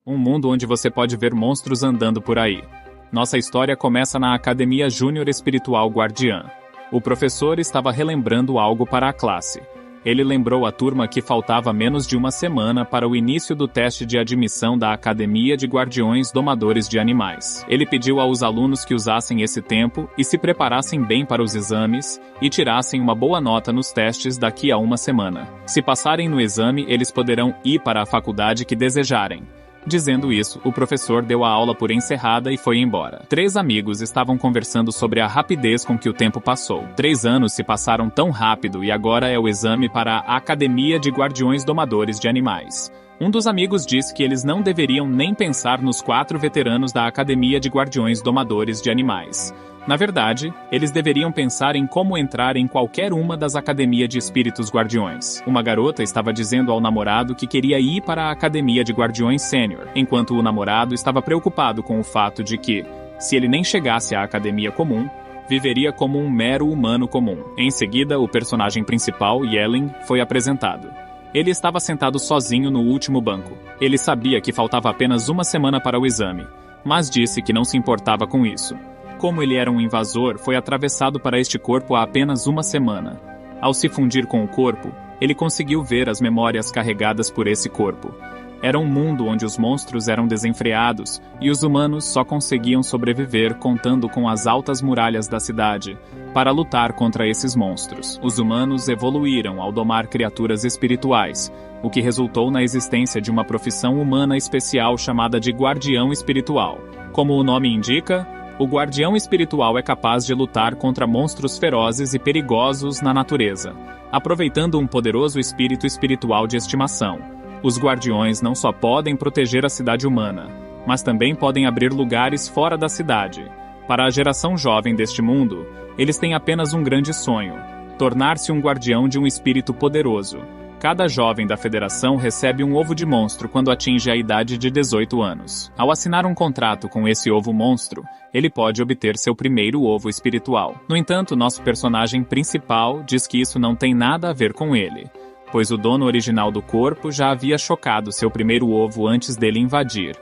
Um mundo onde você pode ver monstros andando por aí. Nossa história começa na Academia Júnior Espiritual Guardiã. O professor estava relembrando algo para a classe. Ele lembrou à turma que faltava menos de uma semana para o início do teste de admissão da Academia de Guardiões Domadores de Animais. Ele pediu aos alunos que usassem esse tempo e se preparassem bem para os exames e tirassem uma boa nota nos testes daqui a uma semana. Se passarem no exame, eles poderão ir para a faculdade que desejarem. Dizendo isso, o professor deu a aula por encerrada e foi embora. 3 amigos estavam conversando sobre a rapidez com que o tempo passou. 3 anos se passaram tão rápido e agora é o exame para a Academia de Guardiões Domadores de Animais. Um dos amigos disse que eles não deveriam nem pensar nos 4 veteranos da Academia de Guardiões Domadores de Animais. Na verdade, eles deveriam pensar em como entrar em qualquer uma das academias de espíritos guardiões. Uma garota estava dizendo ao namorado que queria ir para a Academia de Guardiões Sênior, enquanto o namorado estava preocupado com o fato de que, se ele nem chegasse à academia comum, viveria como um mero humano comum. Em seguida, o personagem principal, Yelling, foi apresentado. Ele estava sentado sozinho no último banco. Ele sabia que faltava apenas uma semana para o exame, mas disse que não se importava com isso. Como ele era um invasor, foi atravessado para este corpo há apenas uma semana. Ao se fundir com o corpo, ele conseguiu ver as memórias carregadas por esse corpo. Era um mundo onde os monstros eram desenfreados e os humanos só conseguiam sobreviver contando com as altas muralhas da cidade para lutar contra esses monstros. Os humanos evoluíram ao domar criaturas espirituais, o que resultou na existência de uma profissão humana especial chamada de guardião espiritual. Como o nome indica, o guardião espiritual é capaz de lutar contra monstros ferozes e perigosos na natureza, aproveitando um poderoso espírito espiritual de estimação. Os guardiões não só podem proteger a cidade humana, mas também podem abrir lugares fora da cidade. Para a geração jovem deste mundo, eles têm apenas um grande sonho: tornar-se um guardião de um espírito poderoso. Cada jovem da Federação recebe um ovo de monstro quando atinge a idade de 18 anos. Ao assinar um contrato com esse ovo monstro, ele pode obter seu primeiro ovo espiritual. No entanto, nosso personagem principal diz que isso não tem nada a ver com ele, pois o dono original do corpo já havia chocado seu primeiro ovo antes dele invadir.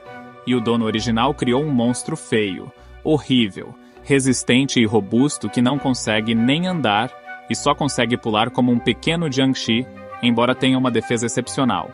E o dono original criou um monstro feio, horrível, resistente e robusto que não consegue nem andar e só consegue pular como um pequeno Jiangxi, embora tenha uma defesa excepcional.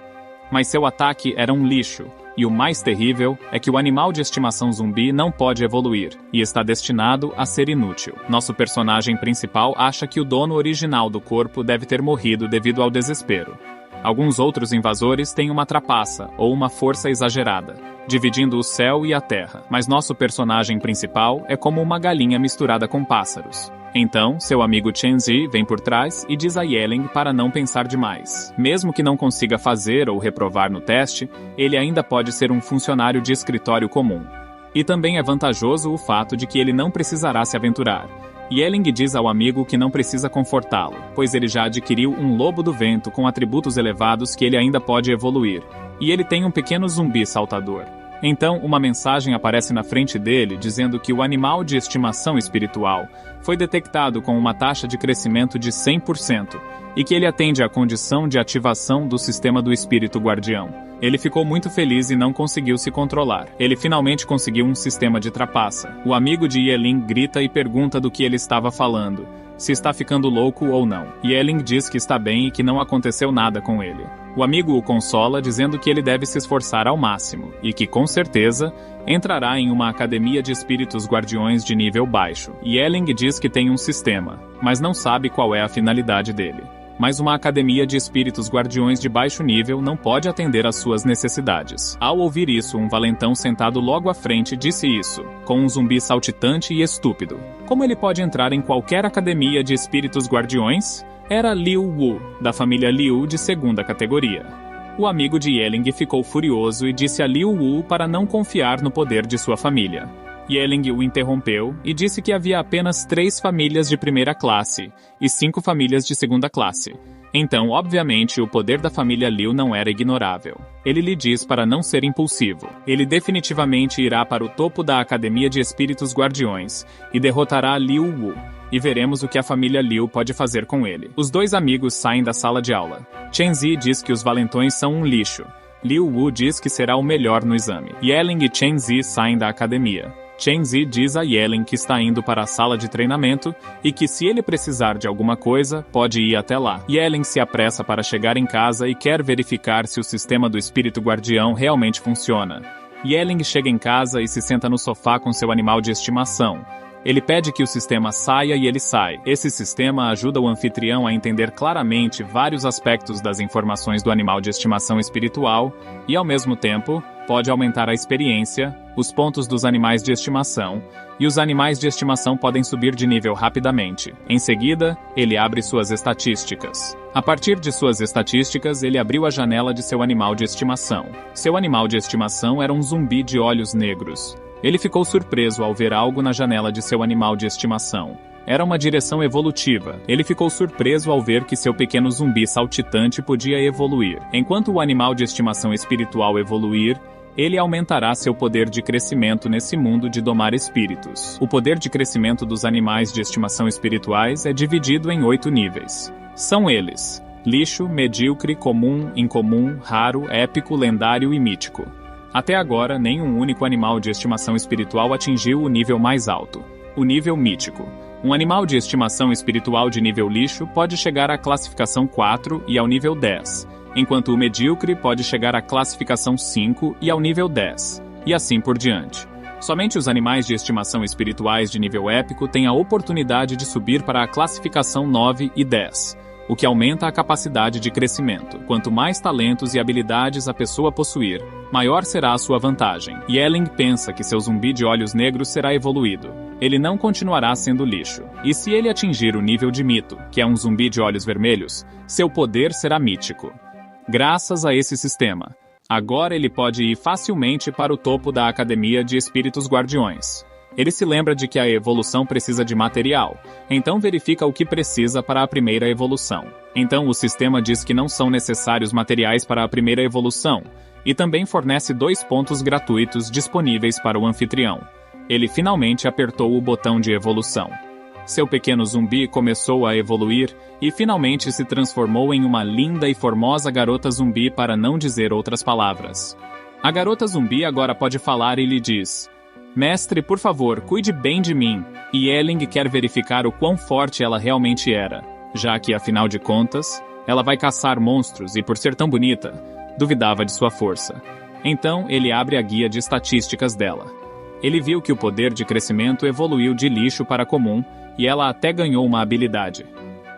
Mas seu ataque era um lixo, e o mais terrível é que o animal de estimação zumbi não pode evoluir, e está destinado a ser inútil. Nosso personagem principal acha que o dono original do corpo deve ter morrido devido ao desespero. Alguns outros invasores têm uma trapaça, ou uma força exagerada, dividindo o céu e a terra, mas nosso personagem principal é como uma galinha misturada com pássaros. Então, seu amigo Chenzi vem por trás e diz a Yelling para não pensar demais. Mesmo que não consiga fazer ou reprovar no teste, ele ainda pode ser um funcionário de escritório comum. E também é vantajoso o fato de que ele não precisará se aventurar. Yelling diz ao amigo que não precisa confortá-lo, pois ele já adquiriu um lobo do vento com atributos elevados que ele ainda pode evoluir, e ele tem um pequeno zumbi saltador. Então, uma mensagem aparece na frente dele dizendo que o animal de estimação espiritual foi detectado com uma taxa de crescimento de 100% e que ele atende à condição de ativação do sistema do espírito guardião. Ele ficou muito feliz e não conseguiu se controlar. Ele finalmente conseguiu um sistema de trapaça. O amigo de Yelling grita e pergunta do que ele estava falando, se está ficando louco ou não. Yelling diz que está bem e que não aconteceu nada com ele. O amigo o consola dizendo que ele deve se esforçar ao máximo e que, com certeza, entrará em uma academia de espíritos guardiões de nível baixo. Yelling diz que tem um sistema, mas não sabe qual é a finalidade dele. Mas uma academia de espíritos guardiões de baixo nível não pode atender às suas necessidades. Ao ouvir isso, um valentão sentado logo à frente disse isso, com um zumbi saltitante e estúpido. Como ele pode entrar em qualquer academia de espíritos guardiões? Era Liu Wu, da família Liu de segunda categoria. O amigo de Yelling ficou furioso e disse a Liu Wu para não confiar no poder de sua família. Yelling o interrompeu e disse que havia apenas 3 famílias de primeira classe e 5 famílias de segunda classe. Então, obviamente, o poder da família Liu não era ignorável. Ele lhe diz para não ser impulsivo. Ele definitivamente irá para o topo da Academia de Espíritos Guardiões e derrotará Liu Wu. E veremos o que a família Liu pode fazer com ele. Os 2 amigos saem da sala de aula. Chenzi diz que os valentões são um lixo, Liu Wu diz que será o melhor no exame. Yeling e Chen Zi saem da academia. Chen Zi diz a Yeling que está indo para a sala de treinamento e que se ele precisar de alguma coisa, pode ir até lá. Yeling se apressa para chegar em casa e quer verificar se o sistema do espírito guardião realmente funciona. Yeling chega em casa e se senta no sofá com seu animal de estimação. Ele pede que o sistema saia e ele sai. Esse sistema ajuda o anfitrião a entender claramente vários aspectos das informações do animal de estimação espiritual e, ao mesmo tempo, pode aumentar a experiência, os pontos dos animais de estimação, e os animais de estimação podem subir de nível rapidamente. Em seguida, ele abre suas estatísticas. A partir de suas estatísticas, ele abriu a janela de seu animal de estimação. Seu animal de estimação era um zumbi de olhos negros. Ele ficou surpreso ao ver algo na janela de seu animal de estimação. Era uma direção evolutiva. Ele ficou surpreso ao ver que seu pequeno zumbi saltitante podia evoluir. Enquanto o animal de estimação espiritual evoluir, ele aumentará seu poder de crescimento nesse mundo de domar espíritos. O poder de crescimento dos animais de estimação espirituais é dividido em 8 níveis. São eles: lixo, medíocre, comum, incomum, raro, épico, lendário e mítico. Até agora, nenhum único animal de estimação espiritual atingiu o nível mais alto, o nível mítico. Um animal de estimação espiritual de nível lixo pode chegar à classificação 4 e ao nível 10, enquanto o medíocre pode chegar à classificação 5 e ao nível 10, e assim por diante. Somente os animais de estimação espirituais de nível épico têm a oportunidade de subir para a classificação 9 e 10, o que aumenta a capacidade de crescimento. Quanto mais talentos e habilidades a pessoa possuir, maior será a sua vantagem. Yeling pensa que seu zumbi de olhos negros será evoluído. Ele não continuará sendo lixo. E se ele atingir o nível de mito, que é um zumbi de olhos vermelhos, seu poder será mítico. Graças a esse sistema, agora ele pode ir facilmente para o topo da Academia de Espíritos Guardiões. Ele se lembra de que a evolução precisa de material, então verifica o que precisa para a primeira evolução. Então o sistema diz que não são necessários materiais para a primeira evolução, e também fornece 2 pontos gratuitos disponíveis para o anfitrião. Ele finalmente apertou o botão de evolução. Seu pequeno zumbi começou a evoluir e finalmente se transformou em uma linda e formosa garota zumbi, para não dizer outras palavras. A garota zumbi agora pode falar e lhe diz: "Mestre, por favor, cuide bem de mim." E Yeling quer verificar o quão forte ela realmente era, já que, afinal de contas, ela vai caçar monstros e, por ser tão bonita, duvidava de sua força. Então, ele abre a guia de estatísticas dela. Ele viu que o poder de crescimento evoluiu de lixo para comum e ela até ganhou uma habilidade.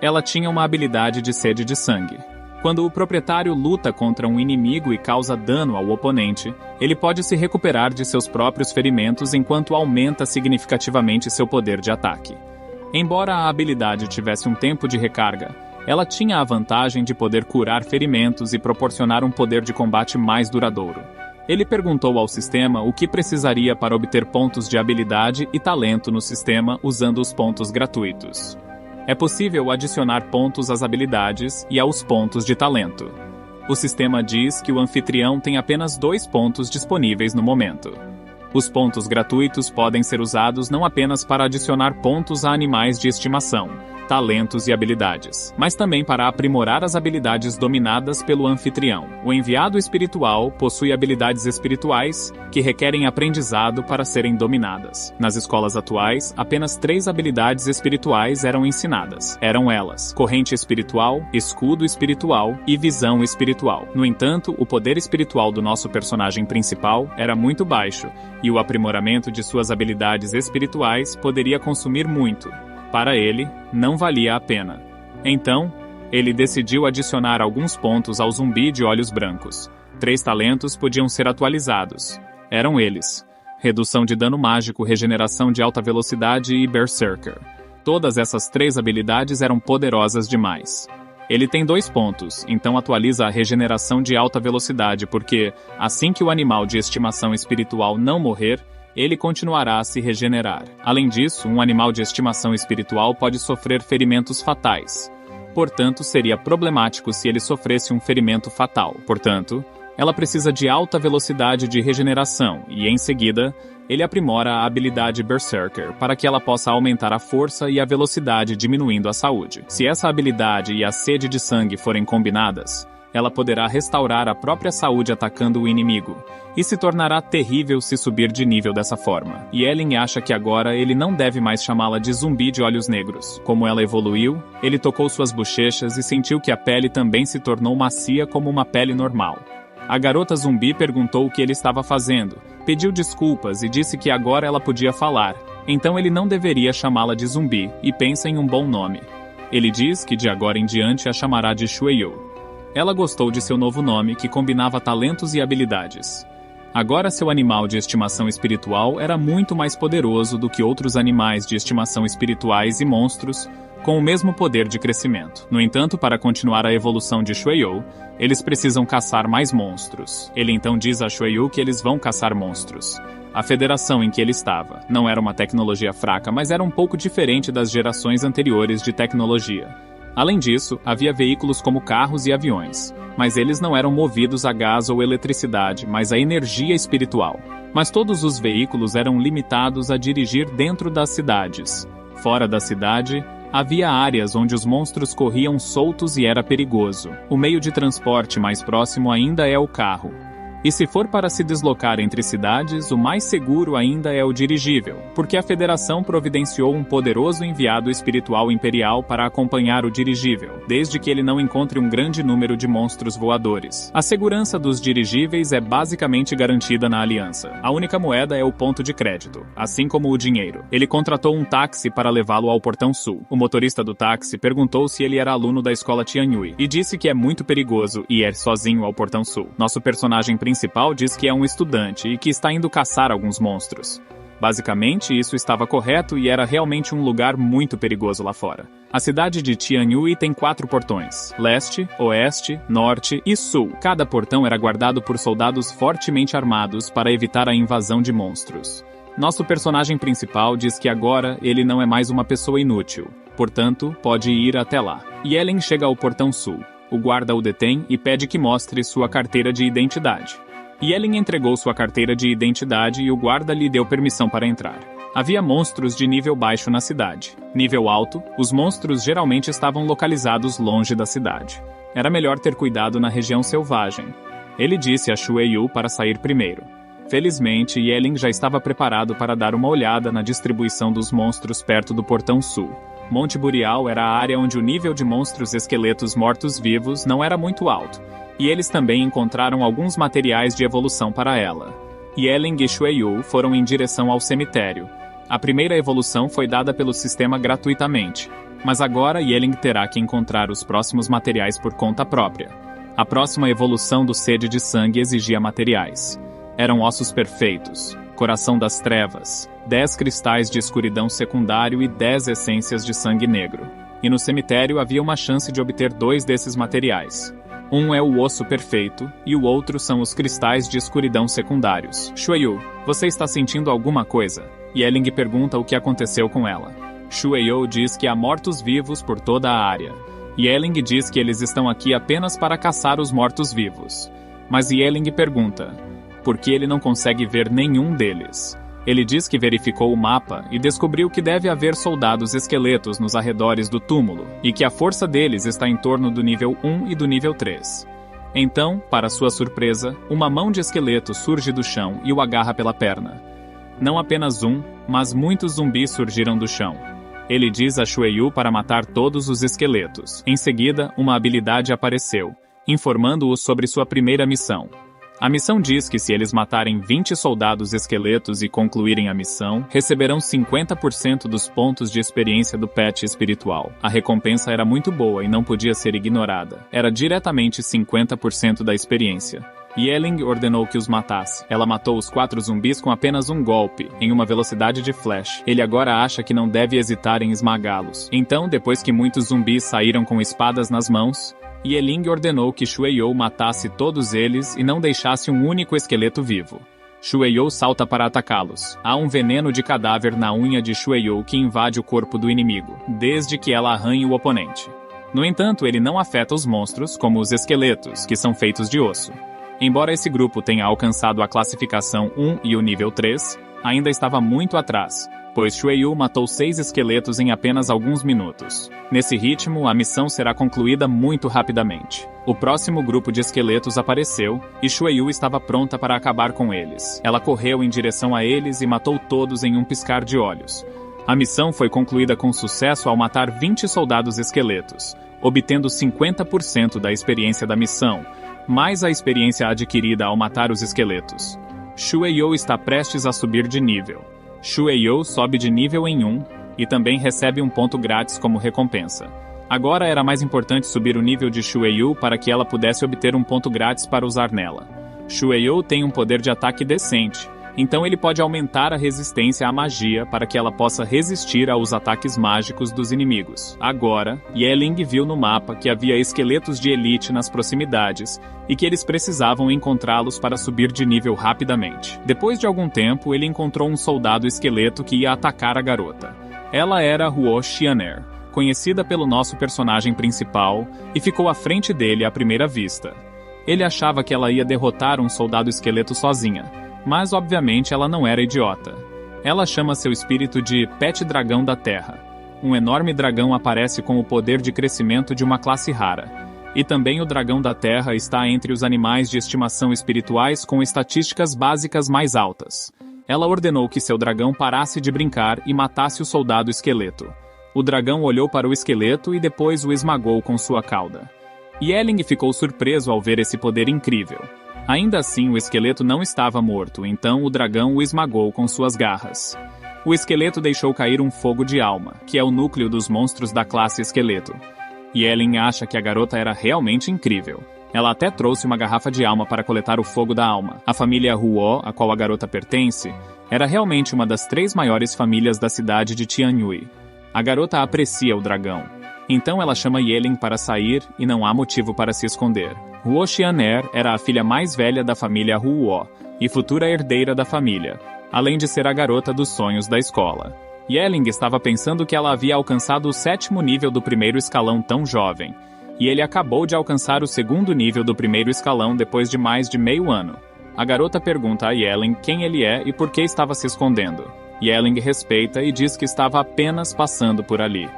Ela tinha uma habilidade de sede de sangue. Quando o proprietário luta contra um inimigo e causa dano ao oponente, ele pode se recuperar de seus próprios ferimentos enquanto aumenta significativamente seu poder de ataque. Embora a habilidade tivesse um tempo de recarga, ela tinha a vantagem de poder curar ferimentos e proporcionar um poder de combate mais duradouro. Ele perguntou ao sistema o que precisaria para obter pontos de habilidade e talento no sistema usando os pontos gratuitos. É possível adicionar pontos às habilidades e aos pontos de talento. O sistema diz que o anfitrião tem apenas 2 pontos disponíveis no momento. Os pontos gratuitos podem ser usados não apenas para adicionar pontos a animais de estimação, talentos e habilidades, mas também para aprimorar as habilidades dominadas pelo anfitrião. O enviado espiritual possui habilidades espirituais que requerem aprendizado para serem dominadas. Nas escolas atuais, apenas 3 habilidades espirituais eram ensinadas. Eram elas: corrente espiritual, escudo espiritual e visão espiritual. No entanto, o poder espiritual do nosso personagem principal era muito baixo, e o aprimoramento de suas habilidades espirituais poderia consumir muito. Para ele, não valia a pena. Então, ele decidiu adicionar alguns pontos ao zumbi de olhos brancos. 3 talentos podiam ser atualizados. Eram eles: redução de dano mágico, regeneração de alta velocidade e Berserker. Todas essas 3 habilidades eram poderosas demais. Ele tem 2 pontos, então atualiza a regeneração de alta velocidade porque, assim que o animal de estimação espiritual não morrer, ele continuará a se regenerar. Além disso, um animal de estimação espiritual pode sofrer ferimentos fatais. Portanto, seria problemático se ele sofresse um ferimento fatal. Portanto, ela precisa de alta velocidade de regeneração e, em seguida, ele aprimora a habilidade Berserker para que ela possa aumentar a força e a velocidade, diminuindo a saúde. Se essa habilidade e a sede de sangue forem combinadas, ela poderá restaurar a própria saúde atacando o inimigo, e se tornará terrível se subir de nível dessa forma. Yelling acha que agora ele não deve mais chamá-la de zumbi de olhos negros. Como ela evoluiu, ele tocou suas bochechas e sentiu que a pele também se tornou macia como uma pele normal. A garota zumbi perguntou o que ele estava fazendo, pediu desculpas e disse que agora ela podia falar, então ele não deveria chamá-la de zumbi, e pensa em um bom nome. Ele diz que de agora em diante a chamará de Shueyu. Ela gostou de seu novo nome, que combinava talentos e habilidades. Agora seu animal de estimação espiritual era muito mais poderoso do que outros animais de estimação espirituais e monstros, com o mesmo poder de crescimento. No entanto, para continuar a evolução de Shueyu, eles precisam caçar mais monstros. Ele então diz a Shueyu que eles vão caçar monstros. A federação em que ele estava não era uma tecnologia fraca, mas era um pouco diferente das gerações anteriores de tecnologia. Além disso, havia veículos como carros e aviões, mas eles não eram movidos a gás ou eletricidade, mas a energia espiritual. Mas todos os veículos eram limitados a dirigir dentro das cidades. Fora da cidade, havia áreas onde os monstros corriam soltos e era perigoso. O meio de transporte mais próximo ainda é o carro. E se for para se deslocar entre cidades, o mais seguro ainda é o dirigível, porque a Federação providenciou um poderoso enviado espiritual imperial para acompanhar o dirigível, desde que ele não encontre um grande número de monstros voadores. A segurança dos dirigíveis é basicamente garantida na Aliança. A única moeda é o ponto de crédito, assim como o dinheiro. Ele contratou um táxi para levá-lo ao Portão Sul. O motorista do táxi perguntou se ele era aluno da escola Tianyui, e disse que é muito perigoso ir sozinho ao Portão Sul. Nosso personagem principal diz que é um estudante e que está indo caçar alguns monstros. Basicamente, isso estava correto e era realmente um lugar muito perigoso lá fora. A cidade de Tianyui tem 4 portões: leste, oeste, norte e sul. Cada portão era guardado por soldados fortemente armados para evitar a invasão de monstros. Nosso personagem principal diz que agora ele não é mais uma pessoa inútil, portanto, pode ir até lá. Yelling chega ao portão sul. O guarda o detém e pede que mostre sua carteira de identidade. Yelling entregou sua carteira de identidade e o guarda lhe deu permissão para entrar. Havia monstros de nível baixo na cidade. Nível alto, os monstros geralmente estavam localizados longe da cidade. Era melhor ter cuidado na região selvagem. Ele disse a Shueyu para sair primeiro. Felizmente, Yelling já estava preparado para dar uma olhada na distribuição dos monstros perto do Portão Sul. Monte Burial era a área onde o nível de monstros esqueletos mortos-vivos não era muito alto, e eles também encontraram alguns materiais de evolução para ela. Yelling e Shueyu foram em direção ao cemitério. A primeira evolução foi dada pelo sistema gratuitamente, mas agora Yelling terá que encontrar os próximos materiais por conta própria. A próxima evolução do Sede de Sangue exigia materiais. Eram ossos perfeitos, coração das trevas, 10 cristais de escuridão secundário e 10 essências de sangue negro. E no cemitério havia uma chance de obter 2 desses materiais. Um é o osso perfeito, e o outro são os cristais de escuridão secundários. Shueyu, você está sentindo alguma coisa? Yelling pergunta o que aconteceu com ela. Shueyu diz que há mortos-vivos por toda a área. Yelling diz que eles estão aqui apenas para caçar os mortos-vivos. Mas Yelling pergunta, por que ele não consegue ver nenhum deles? Ele diz que verificou o mapa e descobriu que deve haver soldados esqueletos nos arredores do túmulo, e que a força deles está em torno do nível 1 e do nível 3. Então, para sua surpresa, uma mão de esqueleto surge do chão e o agarra pela perna. Não apenas um, mas muitos zumbis surgiram do chão. Ele diz a Shueyu para matar todos os esqueletos. Em seguida, uma habilidade apareceu, informando-o sobre sua primeira missão. A missão diz que se eles matarem 20 soldados esqueletos e concluírem a missão, receberão 50% dos pontos de experiência do pet espiritual. A recompensa era muito boa e não podia ser ignorada. Era diretamente 50% da experiência. Yelling ordenou que os matasse. Ela matou os 4 zumbis com apenas um golpe, em uma velocidade de flash. Ele agora acha que não deve hesitar em esmagá-los. Então, depois que muitos zumbis saíram com espadas nas mãos, Yelling ordenou que Shueyu matasse todos eles e não deixasse um único esqueleto vivo. Shueyu salta para atacá-los. Há um veneno de cadáver na unha de Shueyu que invade o corpo do inimigo, desde que ela arranhe o oponente. No entanto, ele não afeta os monstros, como os esqueletos, que são feitos de osso. Embora esse grupo tenha alcançado a classificação 1 e o nível 3, ainda estava muito atrás, pois Shueyu matou 6 esqueletos em apenas alguns minutos. Nesse ritmo, a missão será concluída muito rapidamente. O próximo grupo de esqueletos apareceu, e Shueyu estava pronta para acabar com eles. Ela correu em direção a eles e matou todos em um piscar de olhos. A missão foi concluída com sucesso ao matar 20 soldados esqueletos, obtendo 50% da experiência da missão, mais a experiência adquirida ao matar os esqueletos. Shueyu está prestes a subir de nível. Shueyu sobe de nível em 1 e também recebe um ponto grátis como recompensa. Agora era mais importante subir o nível de Shueyu para que ela pudesse obter um ponto grátis para usar nela. Shueyu tem um poder de ataque decente, então ele pode aumentar a resistência à magia para que ela possa resistir aos ataques mágicos dos inimigos. Agora, Yeling viu no mapa que havia esqueletos de elite nas proximidades e que eles precisavam encontrá-los para subir de nível rapidamente. Depois de algum tempo, ele encontrou um soldado esqueleto que ia atacar a garota. Ela era Huo Xianer, conhecida pelo nosso personagem principal, e ficou à frente dele à primeira vista. Ele achava que ela ia derrotar um soldado esqueleto sozinha, mas obviamente ela não era idiota. Ela chama seu espírito de Pet Dragão da Terra. Um enorme dragão aparece com o poder de crescimento de uma classe rara. E também o dragão da Terra está entre os animais de estimação espirituais com estatísticas básicas mais altas. Ela ordenou que seu dragão parasse de brincar e matasse o soldado esqueleto. O dragão olhou para o esqueleto e depois o esmagou com sua cauda. Yeling ficou surpreso ao ver esse poder incrível. Ainda assim, o esqueleto não estava morto, então o dragão o esmagou com suas garras. O esqueleto deixou cair um fogo de alma, que é o núcleo dos monstros da classe esqueleto. Yeling acha que a garota era realmente incrível. Ela até trouxe uma garrafa de alma para coletar o fogo da alma. A família Huo, a qual a garota pertence, era realmente uma das 3 maiores famílias da cidade de Tianyui. A garota aprecia o dragão. Então ela chama Yeling para sair e não há motivo para se esconder. Huo Xianer era a filha mais velha da família Huo e futura herdeira da família, além de ser a garota dos sonhos da escola. Yeling estava pensando que ela havia alcançado o 7º nível do primeiro escalão tão jovem, e ele acabou de alcançar o 2º nível do primeiro escalão depois de mais de meio ano. A garota pergunta a Yeling quem ele é e por que estava se escondendo. Yeling respeita e diz que estava apenas passando por ali.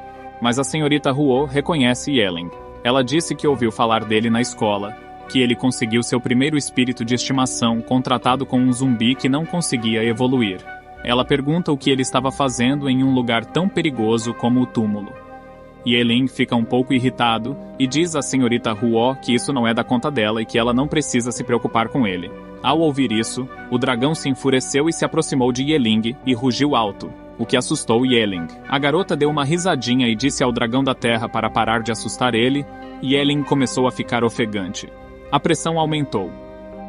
Mas a senhorita Huo reconhece Yeling. Ela disse que ouviu falar dele na escola, que ele conseguiu seu primeiro espírito de estimação contratado com um zumbi que não conseguia evoluir. Ela pergunta o que ele estava fazendo em um lugar tão perigoso como o túmulo. Yeling fica um pouco irritado e diz à senhorita Huo que isso não é da conta dela e que ela não precisa se preocupar com ele. Ao ouvir isso, o dragão se enfureceu e se aproximou de Yeling e rugiu alto, o que assustou Yeling. A garota deu uma risadinha e disse ao dragão da terra para parar de assustar ele, e Yeling começou a ficar ofegante. A pressão aumentou.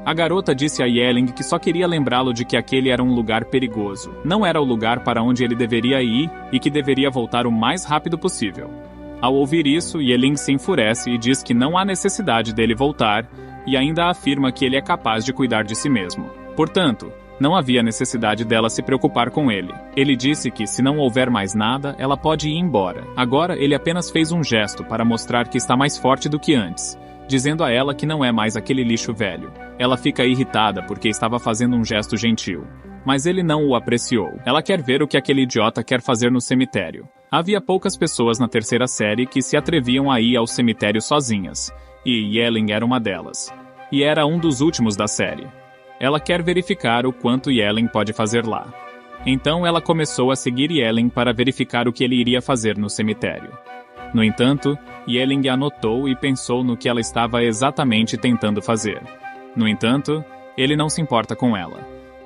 A garota disse a Yeling que só queria lembrá-lo de que aquele era um lugar perigoso. Não era o lugar para onde ele deveria ir e que deveria voltar o mais rápido possível. Ao ouvir isso, Yeling se enfurece e diz que não há necessidade dele voltar e ainda afirma que ele é capaz de cuidar de si mesmo. Portanto, não havia necessidade dela se preocupar com ele. Ele disse que, se não houver mais nada, ela pode ir embora. Agora, ele apenas fez um gesto para mostrar que está mais forte do que antes, dizendo a ela que não é mais aquele lixo velho. Ela fica irritada porque estava fazendo um gesto gentil. Mas ele não o apreciou. Ela quer ver o que aquele idiota quer fazer no cemitério. Havia poucas pessoas na terceira série que se atreviam a ir ao cemitério sozinhas, e Yeling era uma delas. E era um dos últimos da série. Ela quer verificar o quanto Yeling pode fazer lá. Então ela começou a seguir Yeling para verificar o que ele iria fazer no cemitério. No entanto, Yeling anotou e pensou no que ela estava exatamente tentando fazer. No entanto, ele não se importa com ela.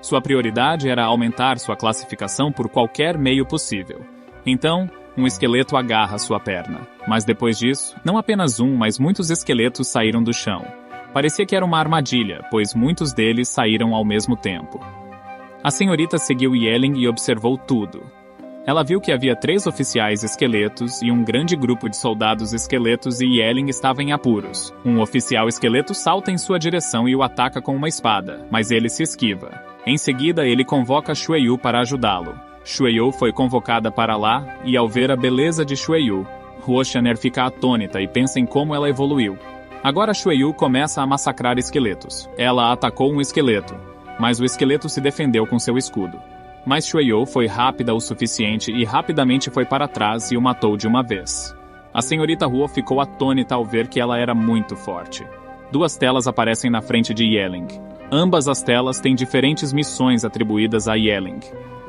Sua prioridade era aumentar sua classificação por qualquer meio possível. Então, um esqueleto agarra sua perna. Mas depois disso, não apenas um, mas muitos esqueletos saíram do chão. Parecia que era uma armadilha, pois muitos deles saíram ao mesmo tempo. A senhorita seguiu Yeling e observou tudo. Ela viu que havia 3 oficiais esqueletos e um grande grupo de soldados esqueletos e Yeling estava em apuros. Um oficial esqueleto salta em sua direção e o ataca com uma espada, mas ele se esquiva. Em seguida, ele convoca Shueyu para ajudá-lo. Shueyu foi convocada para lá e, ao ver a beleza de Shueyu, Huo Xianer fica atônita e pensa em como ela evoluiu. Agora Shueyu começa a massacrar esqueletos. Ela atacou um esqueleto, mas o esqueleto se defendeu com seu escudo. Mas Shueyu foi rápida o suficiente e rapidamente foi para trás e o matou de uma vez. A senhorita Huo ficou atônita ao ver que ela era muito forte. 2 telas aparecem na frente de Yeling. Ambas as telas têm diferentes missões atribuídas a Yeling.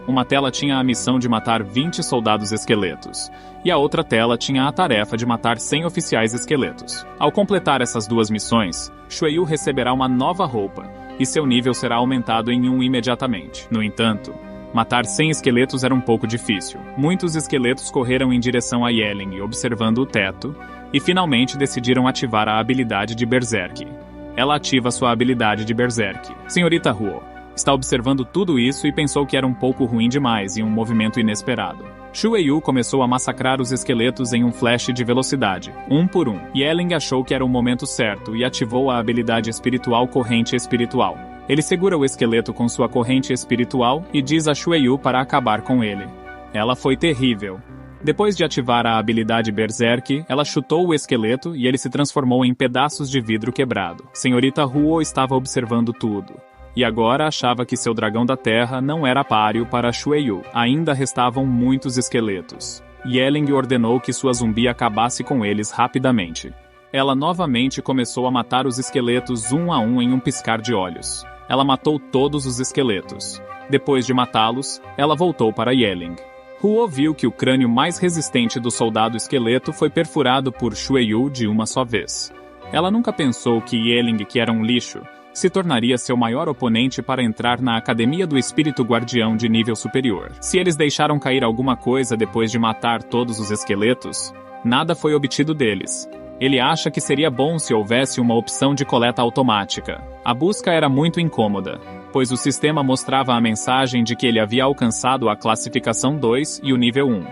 Uma tela tinha a missão de matar 20 soldados esqueletos, e a outra tela tinha a tarefa de matar 100 oficiais esqueletos. Ao completar essas 2 missões, Shueyu receberá uma nova roupa, e seu nível será aumentado em 1 imediatamente. No entanto, matar 100 esqueletos era um pouco difícil. Muitos esqueletos correram em direção a Yeling, observando o teto, e finalmente decidiram ativar a habilidade de Berserk. Ela ativa sua habilidade de Berserk. Senhorita Huo está observando tudo isso e pensou que era um pouco ruim demais e um movimento inesperado. Shueyu começou a massacrar os esqueletos em um flash de velocidade, um por um. Yeling achou que era o momento certo e ativou a habilidade espiritual Corrente Espiritual. Ele segura o esqueleto com sua corrente espiritual e diz a Shueyu para acabar com ele. Ela foi terrível. Depois de ativar a habilidade Berserk, ela chutou o esqueleto e ele se transformou em pedaços de vidro quebrado. Senhorita Huo estava observando tudo. E agora achava que seu dragão da terra não era páreo para Shueyu. Ainda restavam muitos esqueletos. Yeling ordenou que sua zumbi acabasse com eles rapidamente. Ela novamente começou a matar os esqueletos um a um em um piscar de olhos. Ela matou todos os esqueletos. Depois de matá-los, ela voltou para Yeling. Huo viu que o crânio mais resistente do soldado esqueleto foi perfurado por Shueyu de uma só vez. Ela nunca pensou que Yeling, que era um lixo, se tornaria seu maior oponente para entrar na Academia do Espírito Guardião de nível superior. Se eles deixaram cair alguma coisa depois de matar todos os esqueletos, nada foi obtido deles. Ele acha que seria bom se houvesse uma opção de coleta automática. A busca era muito incômoda, pois o sistema mostrava a mensagem de que ele havia alcançado a classificação 2 e o nível 1,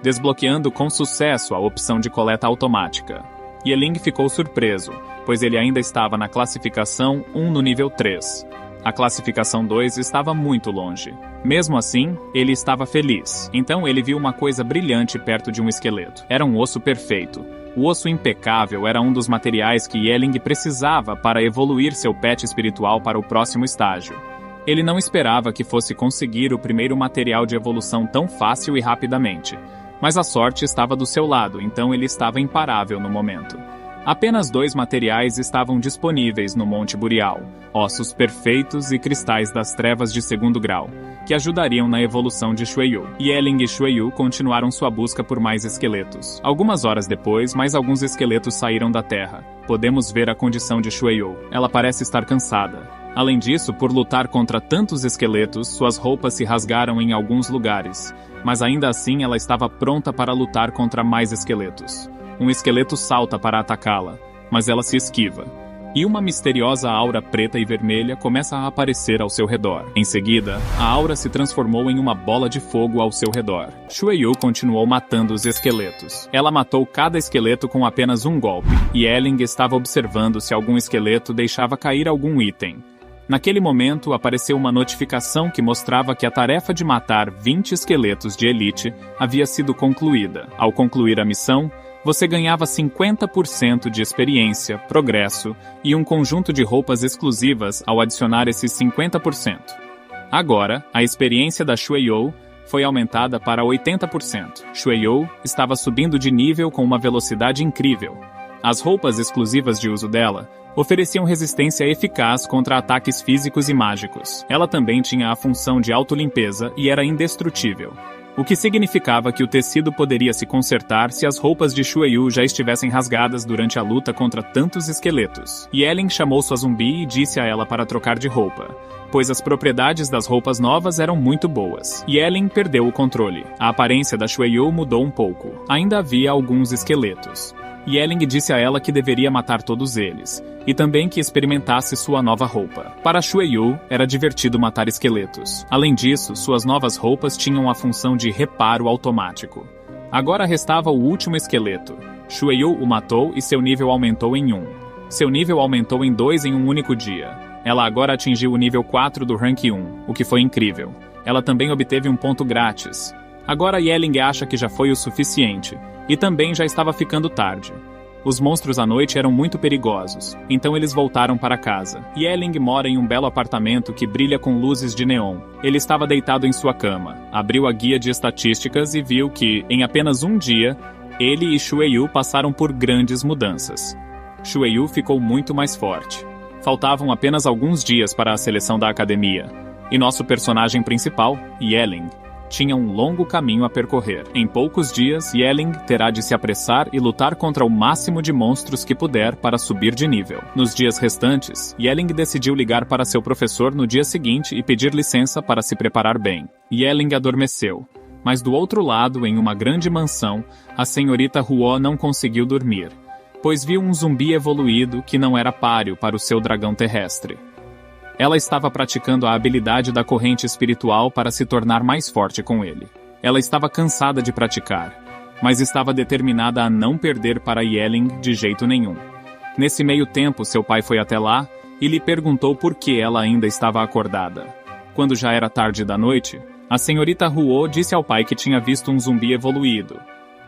desbloqueando com sucesso a opção de coleta automática. Yeling ficou surpreso, pois ele ainda estava na classificação 1 no nível 3. A classificação 2 estava muito longe. Mesmo assim, ele estava feliz. Então ele viu uma coisa brilhante perto de um esqueleto. Era um osso perfeito. O osso impecável era um dos materiais que Yeling precisava para evoluir seu pet espiritual para o próximo estágio. Ele não esperava que fosse conseguir o primeiro material de evolução tão fácil e rapidamente. Mas a sorte estava do seu lado, então ele estava imparável no momento. Apenas 2 materiais estavam disponíveis no Monte Burial, ossos perfeitos e cristais das trevas de 2º grau, que ajudariam na evolução de Shueyu. Yeling e Shueyu continuaram sua busca por mais esqueletos. Algumas horas depois, mais alguns esqueletos saíram da terra. Podemos ver a condição de Shueyu. Ela parece estar cansada. Além disso, por lutar contra tantos esqueletos, suas roupas se rasgaram em alguns lugares. Mas ainda assim ela estava pronta para lutar contra mais esqueletos. Um esqueleto salta para atacá-la, mas ela se esquiva. E uma misteriosa aura preta e vermelha começa a aparecer ao seu redor. Em seguida, a aura se transformou em uma bola de fogo ao seu redor. Shueyu continuou matando os esqueletos. Ela matou cada esqueleto com apenas um golpe, e Yeling estava observando se algum esqueleto deixava cair algum item. Naquele momento, apareceu uma notificação que mostrava que a tarefa de matar 20 esqueletos de elite havia sido concluída. Ao concluir a missão, você ganhava 50% de experiência, progresso e um conjunto de roupas exclusivas ao adicionar esses 50%. Agora, a experiência da Shueyu foi aumentada para 80%. Shueyu estava subindo de nível com uma velocidade incrível. As roupas exclusivas de uso dela ofereciam resistência eficaz contra ataques físicos e mágicos. Ela também tinha a função de autolimpeza e era indestrutível, o que significava que o tecido poderia se consertar se as roupas de Shueyu já estivessem rasgadas durante a luta contra tantos esqueletos. Yeling chamou sua zumbi e disse a ela para trocar de roupa, pois as propriedades das roupas novas eram muito boas. Yeling perdeu o controle. A aparência da Shueyu mudou um pouco. Ainda havia alguns esqueletos. Yeling disse a ela que deveria matar todos eles, e também que experimentasse sua nova roupa. Para Shueyu, era divertido matar esqueletos. Além disso, suas novas roupas tinham a função de reparo automático. Agora restava o último esqueleto. Shueyu o matou e seu nível aumentou em 1. Seu nível aumentou em 2 em um único dia. Ela agora atingiu o nível 4 do Rank 1, o que foi incrível. Ela também obteve um ponto grátis. Agora Yeling acha que já foi o suficiente, e também já estava ficando tarde. Os monstros à noite eram muito perigosos, então eles voltaram para casa. Yelling mora em um belo apartamento que brilha com luzes de neon. Ele estava deitado em sua cama, abriu a guia de estatísticas e viu que, em apenas um dia, ele e Shueyu passaram por grandes mudanças. Shueyu ficou muito mais forte. Faltavam apenas alguns dias para a seleção da academia, e nosso personagem principal, Yelling, tinha um longo caminho a percorrer. Em poucos dias, Yelling terá de se apressar e lutar contra o máximo de monstros que puder para subir de nível. Nos dias restantes, Yelling decidiu ligar para seu professor no dia seguinte e pedir licença para se preparar bem. Yelling adormeceu, mas do outro lado, em uma grande mansão, a senhorita Huo não conseguiu dormir, pois viu um zumbi evoluído que não era páreo para o seu dragão terrestre. Ela estava praticando a habilidade da corrente espiritual para se tornar mais forte com ele. Ela estava cansada de praticar, mas estava determinada a não perder para Yelling de jeito nenhum. Nesse meio tempo, seu pai foi até lá e lhe perguntou por que ela ainda estava acordada. Quando já era tarde da noite, a senhorita Huo disse ao pai que tinha visto um zumbi evoluído.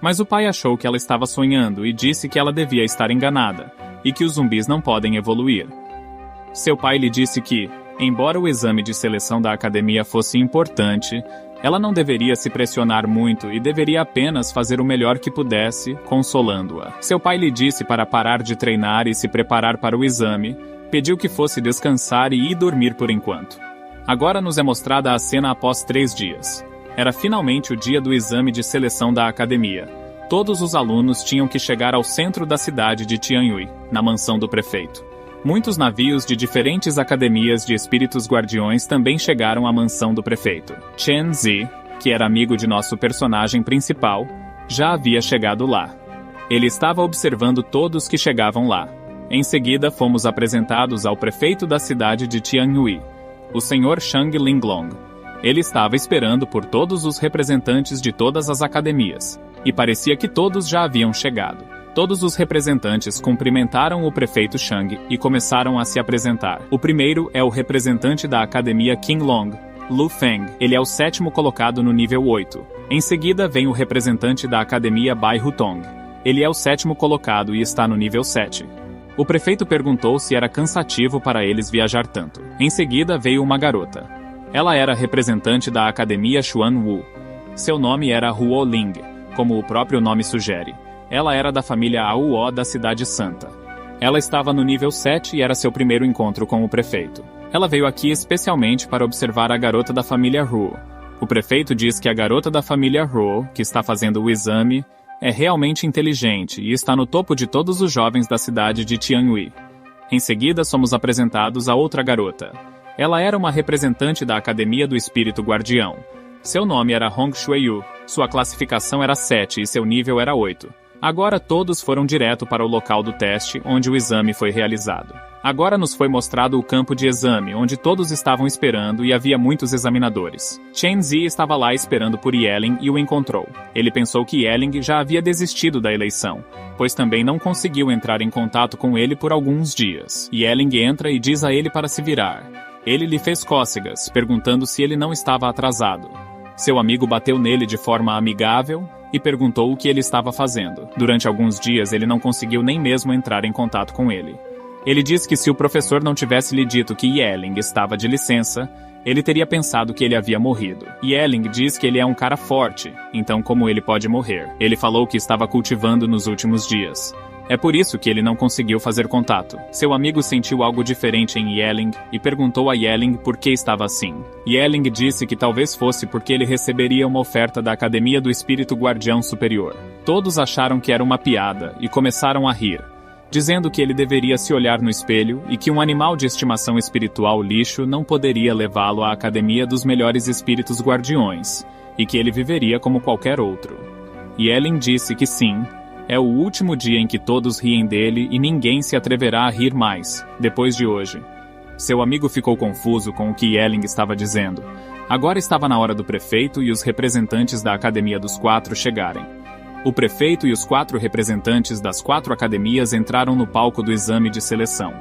Mas o pai achou que ela estava sonhando e disse que ela devia estar enganada, e que os zumbis não podem evoluir. Seu pai lhe disse que, embora o exame de seleção da academia fosse importante, ela não deveria se pressionar muito e deveria apenas fazer o melhor que pudesse, consolando-a. Seu pai lhe disse para parar de treinar e se preparar para o exame, pediu que fosse descansar e ir dormir por enquanto. Agora nos é mostrada a cena após 3 dias. Era finalmente o dia do exame de seleção da academia. Todos os alunos tinham que chegar ao centro da cidade de Tianyui, na mansão do prefeito. Muitos navios de diferentes academias de espíritos guardiões também chegaram à mansão do prefeito. Chen Zi, que era amigo de nosso personagem principal, já havia chegado lá. Ele estava observando todos que chegavam lá. Em seguida, fomos apresentados ao prefeito da cidade de Tianyui, o Sr. Shang Linglong. Ele estava esperando por todos os representantes de todas as academias, e parecia que todos já haviam chegado. Todos os representantes cumprimentaram o prefeito Shang e começaram a se apresentar. O primeiro é o representante da academia Qinglong, Lu Feng. Ele é o 7º colocado no nível 8. Em seguida vem o representante da academia Bai Hutong. Ele é o 7º colocado e está no nível 7. O prefeito perguntou se era cansativo para eles viajar tanto. Em seguida veio uma garota. Ela era representante da academia Xuan Wu. Seu nome era Huo Ling, como o próprio nome sugere. Ela era da família Aowo da Cidade Santa. Ela estava no nível 7 e era seu primeiro encontro com o prefeito. Ela veio aqui especialmente para observar a garota da família Huo. O prefeito diz que a garota da família Huo, que está fazendo o exame, é realmente inteligente e está no topo de todos os jovens da cidade de Tianyui. Em seguida, somos apresentados a outra garota. Ela era uma representante da Academia do Espírito Guardião. Seu nome era Hong Shueyu, sua classificação era 7 e seu nível era 8. Agora todos foram direto para o local do teste, onde o exame foi realizado. Agora nos foi mostrado o campo de exame, onde todos estavam esperando e havia muitos examinadores. Chen Zi estava lá esperando por Yelling e o encontrou. Ele pensou que Yelling já havia desistido da eleição, pois também não conseguiu entrar em contato com ele por alguns dias. Yelling entra e diz a ele para se virar. Ele lhe fez cócegas, perguntando se ele não estava atrasado. Seu amigo bateu nele de forma amigável e perguntou o que ele estava fazendo. Durante alguns dias ele não conseguiu nem mesmo entrar em contato com ele. Ele diz que se o professor não tivesse lhe dito que Yelling estava de licença, ele teria pensado que ele havia morrido. Yelling diz que ele é um cara forte, então como ele pode morrer? Ele falou que estava cultivando nos últimos dias. É por isso que ele não conseguiu fazer contato. Seu amigo sentiu algo diferente em Yelling e perguntou a Yelling por que estava assim. Yelling disse que talvez fosse porque ele receberia uma oferta da Academia do Espírito Guardião Superior. Todos acharam que era uma piada e começaram a rir, dizendo que ele deveria se olhar no espelho e que um animal de estimação espiritual lixo não poderia levá-lo à Academia dos Melhores Espíritos Guardiões e que ele viveria como qualquer outro. Yelling disse que sim, é o último dia em que todos riem dele e ninguém se atreverá a rir mais, depois de hoje. Seu amigo ficou confuso com o que Yelling estava dizendo. Agora estava na hora do prefeito e os representantes da Academia dos 4 chegarem. O prefeito e os 4 representantes das 4 academias entraram no palco do exame de seleção.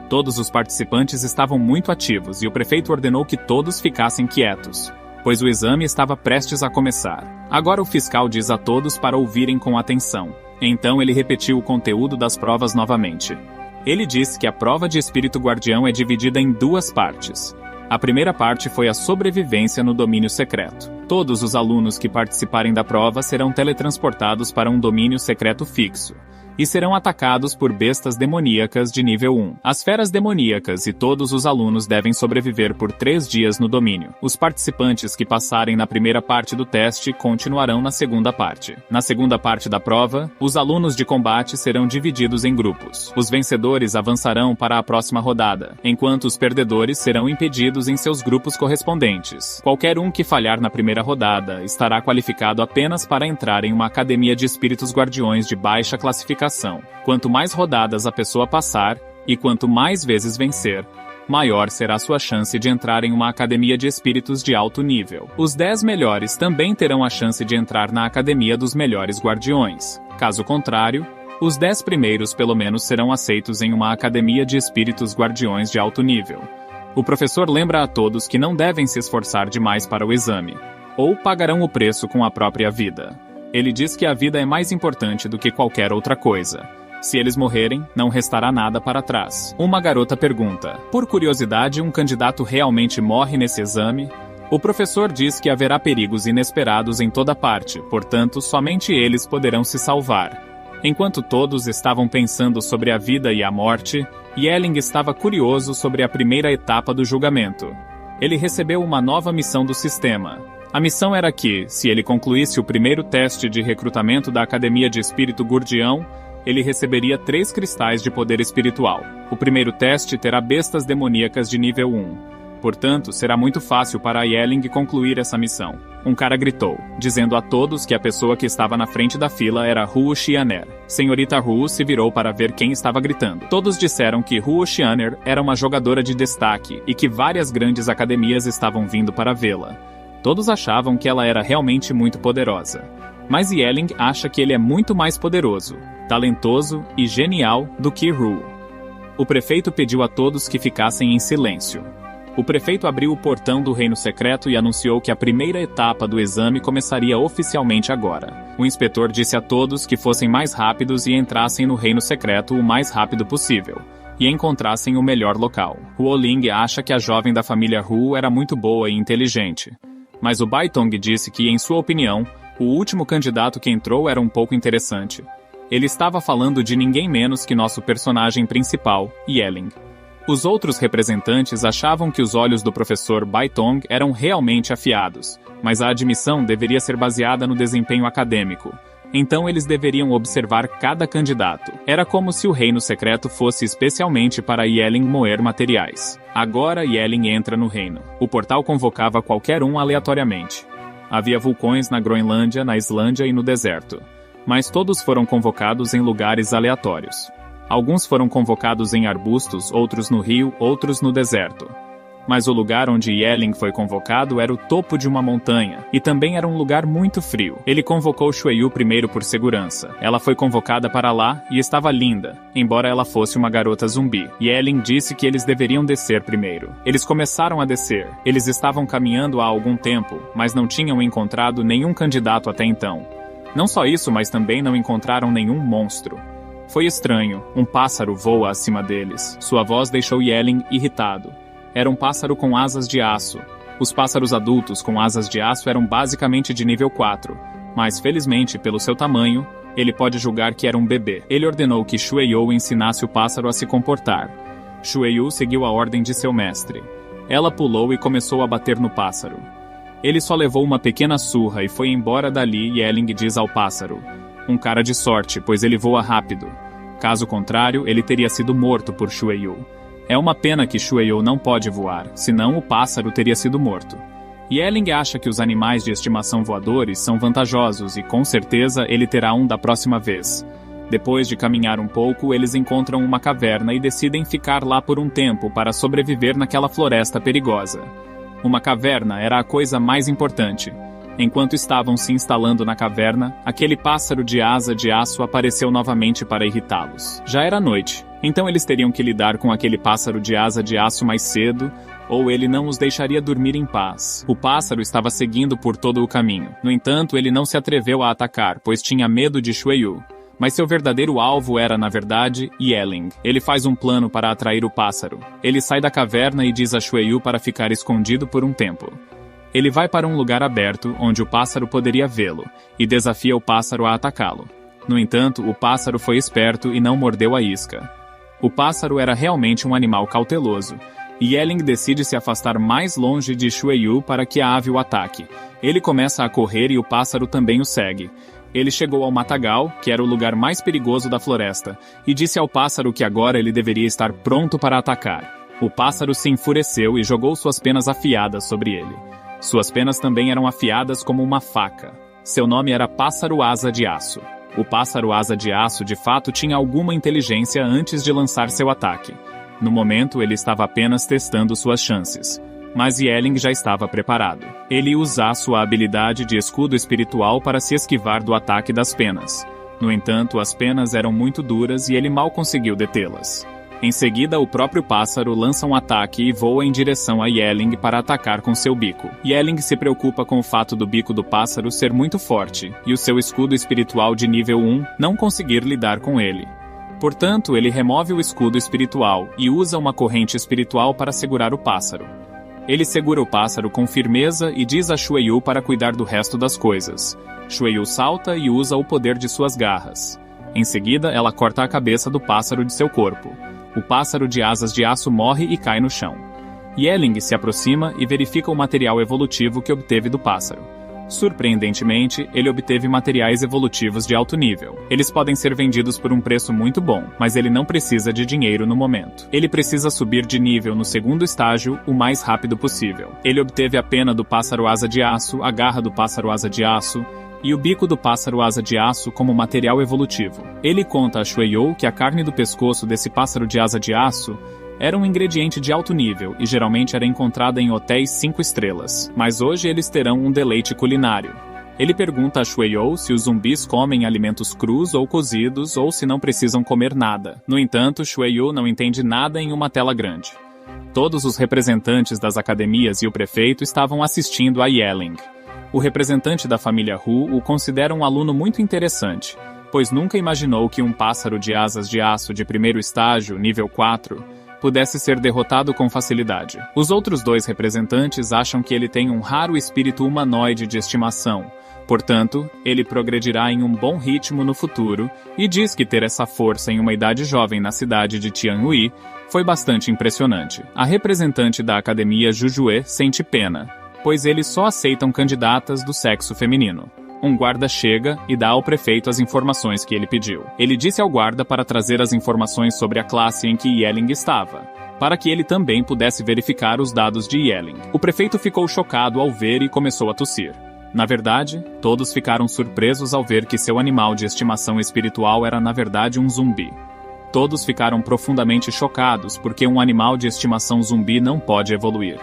Todos os participantes estavam muito ativos e o prefeito ordenou que todos ficassem quietos, pois o exame estava prestes a começar. Agora o fiscal diz a todos para ouvirem com atenção. Então ele repetiu o conteúdo das provas novamente. Ele disse que a prova de espírito guardião é dividida em 2 partes. A primeira parte foi a sobrevivência no domínio secreto. Todos os alunos que participarem da prova serão teletransportados para um domínio secreto fixo e serão atacados por bestas demoníacas de nível 1. As feras demoníacas e todos os alunos devem sobreviver por 3 dias no domínio. Os participantes que passarem na primeira parte do teste continuarão na segunda parte. Na segunda parte da prova, os alunos de combate serão divididos em grupos. Os vencedores avançarão para a próxima rodada, enquanto os perdedores serão impedidos em seus grupos correspondentes. Qualquer um que falhar na primeira rodada estará qualificado apenas para entrar em uma academia de espíritos guardiões de baixa classificação. Quanto mais rodadas a pessoa passar, e quanto mais vezes vencer, maior será sua chance de entrar em uma academia de espíritos de alto nível. Os 10 melhores também terão a chance de entrar na academia dos melhores guardiões. Caso contrário, os 10 primeiros pelo menos serão aceitos em uma academia de espíritos guardiões de alto nível. O professor lembra a todos que não devem se esforçar demais para o exame, ou pagarão o preço com a própria vida. Ele diz que a vida é mais importante do que qualquer outra coisa. Se eles morrerem, não restará nada para trás. Uma garota pergunta: por curiosidade, um candidato realmente morre nesse exame? O professor diz que haverá perigos inesperados em toda parte, portanto, somente eles poderão se salvar. Enquanto todos estavam pensando sobre a vida e a morte, Yelling estava curioso sobre a primeira etapa do julgamento. Ele recebeu uma nova missão do sistema. A missão era que, se ele concluísse o primeiro teste de recrutamento da Academia de Espírito Guardião, ele receberia 3 cristais de poder espiritual. O primeiro teste terá bestas demoníacas de nível 1. Portanto, será muito fácil para Yelling concluir essa missão. Um cara gritou, dizendo a todos que a pessoa que estava na frente da fila era Huo Xianer. Senhorita Huo se virou para ver quem estava gritando. Todos disseram que Huo Xianer era uma jogadora de destaque e que várias grandes academias estavam vindo para vê-la. Todos achavam que ela era realmente muito poderosa. Mas Yelling acha que ele é muito mais poderoso, talentoso e genial do que Huo. O prefeito pediu a todos que ficassem em silêncio. O prefeito abriu o portão do reino secreto e anunciou que a primeira etapa do exame começaria oficialmente agora. O inspetor disse a todos que fossem mais rápidos e entrassem no reino secreto o mais rápido possível, e encontrassem o melhor local. Huo Ling acha que a jovem da família Huo era muito boa e inteligente. Mas o Baitong disse que, em sua opinião, o último candidato que entrou era um pouco interessante. Ele estava falando de ninguém menos que nosso personagem principal, Yelling. Os outros representantes achavam que os olhos do professor Baitong eram realmente afiados, mas a admissão deveria ser baseada no desempenho acadêmico. Então eles deveriam observar cada candidato. Era como se o reino secreto fosse especialmente para Yelling moer materiais. Agora Yelling entra no reino. O portal convocava qualquer um aleatoriamente. Havia vulcões na Groenlândia, na Islândia e no deserto. Mas todos foram convocados em lugares aleatórios. Alguns foram convocados em arbustos, outros no rio, outros no deserto. Mas o lugar onde Yelling foi convocado era o topo de uma montanha, e também era um lugar muito frio. Ele convocou Xueyu primeiro por segurança. Ela foi convocada para lá e estava linda, embora ela fosse uma garota zumbi. Yelling disse que eles deveriam descer primeiro. Eles começaram a descer. Eles estavam caminhando há algum tempo, mas não tinham encontrado nenhum candidato até então. Não só isso, mas também não encontraram nenhum monstro. Foi estranho. Um pássaro voa acima deles. Sua voz deixou Yelling irritado. Era um pássaro com asas de aço. Os pássaros adultos com asas de aço eram basicamente de nível 4, mas felizmente, pelo seu tamanho, ele pode julgar que era um bebê. Ele ordenou que Xueyu ensinasse o pássaro a se comportar. Xueyu seguiu a ordem de seu mestre. Ela pulou e começou a bater no pássaro. Ele só levou uma pequena surra e foi embora dali. Yelling diz ao pássaro: um cara de sorte, pois ele voa rápido. Caso contrário, ele teria sido morto por Xueyu. É uma pena que Xueyu não pode voar, senão o pássaro teria sido morto. Yelling acha que os animais de estimação voadores são vantajosos e com certeza ele terá um da próxima vez. Depois de caminhar um pouco, eles encontram uma caverna e decidem ficar lá por um tempo para sobreviver naquela floresta perigosa. Uma caverna era a coisa mais importante. Enquanto estavam se instalando na caverna, aquele pássaro de asa de aço apareceu novamente para irritá-los. Já era noite, então eles teriam que lidar com aquele pássaro de asa de aço mais cedo, ou ele não os deixaria dormir em paz. O pássaro estava seguindo por todo o caminho. No entanto, ele não se atreveu a atacar, pois tinha medo de Xueyu. Mas seu verdadeiro alvo era, na verdade, Yeling. Ele faz um plano para atrair o pássaro. Ele sai da caverna e diz a Shueyu para ficar escondido por um tempo. Ele vai para um lugar aberto, onde o pássaro poderia vê-lo, e desafia o pássaro a atacá-lo. No entanto, o pássaro foi esperto e não mordeu a isca. O pássaro era realmente um animal cauteloso, e Yeling decide se afastar mais longe de Shueyu para que a ave o ataque. Ele começa a correr e o pássaro também o segue. Ele chegou ao matagal, que era o lugar mais perigoso da floresta, e disse ao pássaro que agora ele deveria estar pronto para atacar. O pássaro se enfureceu e jogou suas penas afiadas sobre ele. Suas penas também eram afiadas como uma faca. Seu nome era Pássaro Asa de Aço. O pássaro Asa de Aço de fato tinha alguma inteligência antes de lançar seu ataque. No momento, ele estava apenas testando suas chances. Mas Yeling já estava preparado. Ele ia usar sua habilidade de escudo espiritual para se esquivar do ataque das penas. No entanto, as penas eram muito duras e ele mal conseguiu detê-las. Em seguida, o próprio pássaro lança um ataque e voa em direção a Yeling para atacar com seu bico. Yeling se preocupa com o fato do bico do pássaro ser muito forte e o seu escudo espiritual de nível 1 não conseguir lidar com ele. Portanto, ele remove o escudo espiritual e usa uma corrente espiritual para segurar o pássaro. Ele segura o pássaro com firmeza e diz a Shueyu para cuidar do resto das coisas. Shueyu salta e usa o poder de suas garras. Em seguida, ela corta a cabeça do pássaro de seu corpo. O pássaro de asas de aço morre e cai no chão. Yeling se aproxima e verifica o material evolutivo que obteve do pássaro. Surpreendentemente, ele obteve materiais evolutivos de alto nível. Eles podem ser vendidos por um preço muito bom, mas ele não precisa de dinheiro no momento. Ele precisa subir de nível no segundo estágio o mais rápido possível. Ele obteve a pena do pássaro asa de aço, a garra do pássaro asa de aço e o bico do pássaro asa de aço como material evolutivo. Ele conta a Shueyu que a carne do pescoço desse pássaro de asa de aço era um ingrediente de alto nível e geralmente era encontrada em hotéis 5 estrelas, mas hoje eles terão um deleite culinário. Ele pergunta a Shueyu se os zumbis comem alimentos crus ou cozidos ou se não precisam comer nada. No entanto, Shueyu não entende nada em uma tela grande. Todos os representantes das academias e o prefeito estavam assistindo a Yeling. O representante da família Hu o considera um aluno muito interessante, pois nunca imaginou que um pássaro de asas de aço de primeiro estágio, nível 4, pudesse ser derrotado com facilidade. Os outros 2 representantes acham que ele tem um raro espírito humanoide de estimação, portanto, ele progredirá em um bom ritmo no futuro e diz que ter essa força em uma idade jovem na cidade de Tianhui foi bastante impressionante. A representante da academia Jujue sente pena, pois eles só aceitam candidatas do sexo feminino. Um guarda chega e dá ao prefeito as informações que ele pediu. Ele disse ao guarda para trazer as informações sobre a classe em que Yeling estava, para que ele também pudesse verificar os dados de Yeling. O prefeito ficou chocado ao ver e começou a tossir. Na verdade, todos ficaram surpresos ao ver que seu animal de estimação espiritual era na verdade um zumbi. Todos ficaram profundamente chocados porque um animal de estimação zumbi não pode evoluir.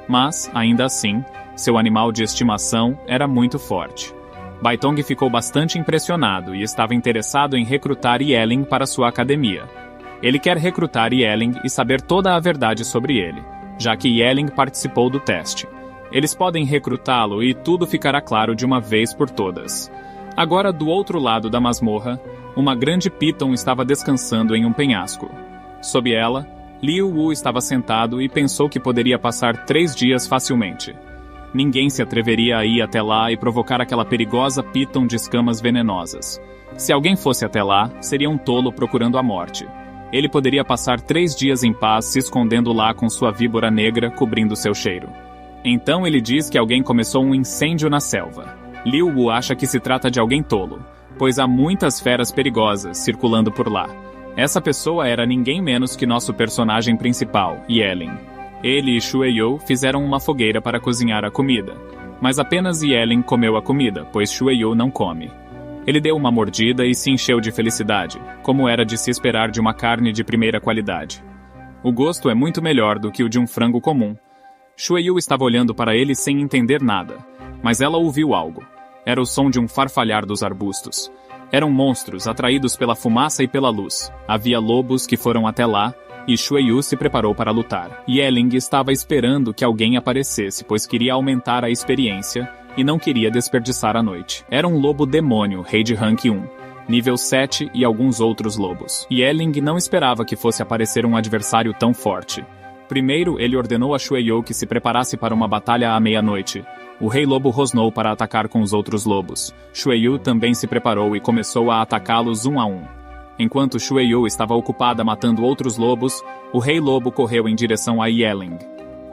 Mas, ainda assim, seu animal de estimação era muito forte. Baitong ficou bastante impressionado e estava interessado em recrutar Yeling para sua academia. Ele quer recrutar Yeling e saber toda a verdade sobre ele, já que Yeling participou do teste. Eles podem recrutá-lo e tudo ficará claro de uma vez por todas. Agora, do outro lado da masmorra, uma grande Piton estava descansando em um penhasco. Sob ela, Liu Wu estava sentado e pensou que poderia passar 3 dias facilmente. Ninguém se atreveria a ir até lá e provocar aquela perigosa Piton de escamas venenosas. Se alguém fosse até lá, seria um tolo procurando a morte. Ele poderia passar 3 dias em paz se escondendo lá com sua víbora negra cobrindo seu cheiro. Então ele diz que alguém começou um incêndio na selva. Liu Wu acha que se trata de alguém tolo, pois há muitas feras perigosas circulando por lá. Essa pessoa era ninguém menos que nosso personagem principal, Yeling. Ele e Shueyu fizeram uma fogueira para cozinhar a comida, mas apenas Yeling comeu a comida, pois Shueyu não come. Ele deu uma mordida e se encheu de felicidade, como era de se esperar de uma carne de primeira qualidade. O gosto é muito melhor do que o de um frango comum. Shueyu estava olhando para ele sem entender nada, mas ela ouviu algo. Era o som de um farfalhar dos arbustos. Eram monstros atraídos pela fumaça e pela luz. Havia lobos que foram até lá, e Shueyu se preparou para lutar. Yeling estava esperando que alguém aparecesse, pois queria aumentar a experiência e não queria desperdiçar a noite. Era um lobo demônio, rei de rank 1. nível 7 e alguns outros lobos. Yeling não esperava que fosse aparecer um adversário tão forte. Primeiro, ele ordenou a Shueyu que se preparasse para uma batalha à meia-noite. O rei lobo rosnou para atacar com os outros lobos. Shueyu também se preparou e começou a atacá-los um a um. Enquanto Shueyu estava ocupada matando outros lobos, o rei lobo correu em direção a Yeling.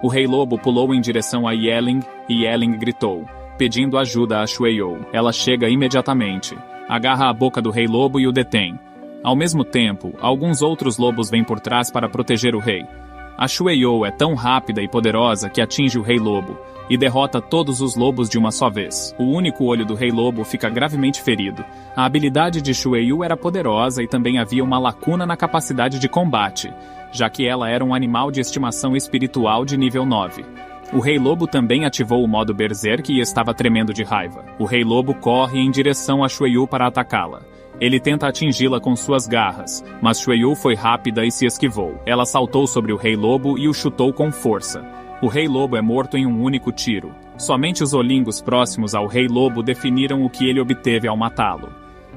O rei lobo pulou em direção a Yeling e Yeling gritou, pedindo ajuda a Shueyu. Ela chega imediatamente, agarra a boca do rei lobo e o detém. Ao mesmo tempo, alguns outros lobos vêm por trás para proteger o rei. A Shueyu é tão rápida e poderosa que atinge o rei lobo e derrota todos os lobos de uma só vez. O único olho do rei lobo fica gravemente ferido. A habilidade de Shueyu era poderosa e também havia uma lacuna na capacidade de combate, já que ela era um animal de estimação espiritual de nível 9. O rei lobo também ativou o modo Berserk e estava tremendo de raiva. O rei lobo corre em direção a Shueyu para atacá-la. Ele tenta atingi-la com suas garras, mas Shueyu foi rápida e se esquivou. Ela saltou sobre o rei lobo e o chutou com força. O rei lobo é morto em um único tiro. Somente os olingos próximos ao rei lobo definiram o que ele obteve ao matá-lo.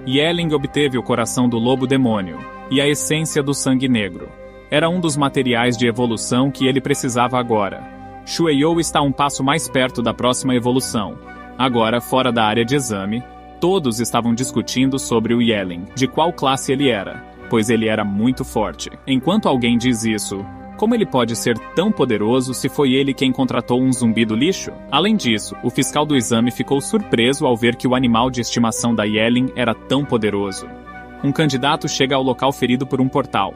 Yeling obteve o coração do lobo demônio e a essência do sangue negro. Era um dos materiais de evolução que ele precisava agora. Shueyu está um passo mais perto da próxima evolução. Agora, fora da área de exame, todos estavam discutindo sobre o Yeling, de qual classe ele era, pois ele era muito forte. Enquanto alguém diz isso, como ele pode ser tão poderoso se foi ele quem contratou um zumbi do lixo? Além disso, o fiscal do exame ficou surpreso ao ver que o animal de estimação da Yeling era tão poderoso. Um candidato chega ao local ferido por um portal.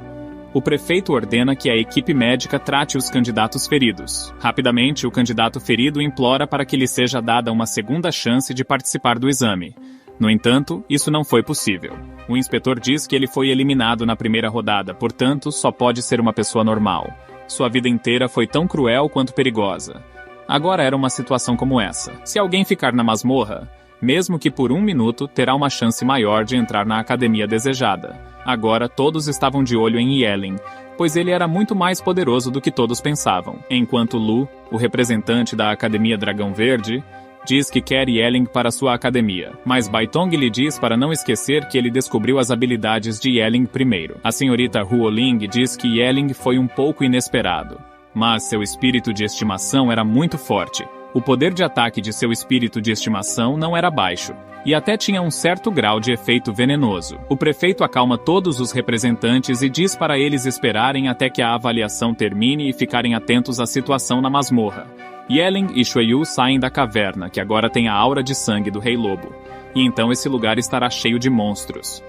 O prefeito ordena que a equipe médica trate os candidatos feridos. Rapidamente, o candidato ferido implora para que lhe seja dada uma segunda chance de participar do exame. No entanto, isso não foi possível. O inspetor diz que ele foi eliminado na primeira rodada, portanto, só pode ser uma pessoa normal. Sua vida inteira foi tão cruel quanto perigosa. Agora era uma situação como essa. Se alguém ficar na masmorra, mesmo que por 1 minuto, terá uma chance maior de entrar na academia desejada. Agora todos estavam de olho em Yeling, pois ele era muito mais poderoso do que todos pensavam. Enquanto Lu, o representante da Academia Dragão Verde, diz que quer Yeling para sua academia, mas Baitong lhe diz para não esquecer que ele descobriu as habilidades de Yeling primeiro. A senhorita Huoling diz que Yeling foi um pouco inesperado, mas seu espírito de estimação era muito forte. O poder de ataque de seu espírito de estimação não era baixo, e até tinha um certo grau de efeito venenoso. O prefeito acalma todos os representantes e diz para eles esperarem até que a avaliação termine e ficarem atentos à situação na masmorra. Yeling e Shueyu saem da caverna, que agora tem a aura de sangue do Rei Lobo, e então esse lugar estará cheio de monstros.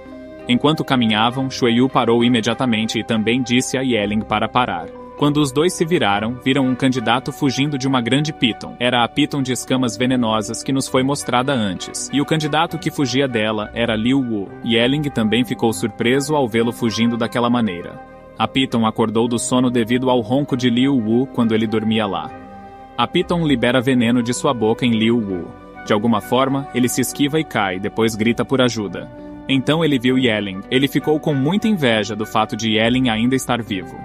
Enquanto caminhavam, Shueyu parou imediatamente e também disse a Yeling para parar. Quando os dois se viraram, viram um candidato fugindo de uma grande Piton. Era a Piton de escamas venenosas que nos foi mostrada antes. E o candidato que fugia dela era Liu Wu. Yeling também ficou surpreso ao vê-lo fugindo daquela maneira. A Piton acordou do sono devido ao ronco de Liu Wu quando ele dormia lá. A Piton libera veneno de sua boca em Liu Wu. De alguma forma, ele se esquiva e cai, depois grita por ajuda. Então ele viu Yeling. Ele ficou com muita inveja do fato de Yeling ainda estar vivo.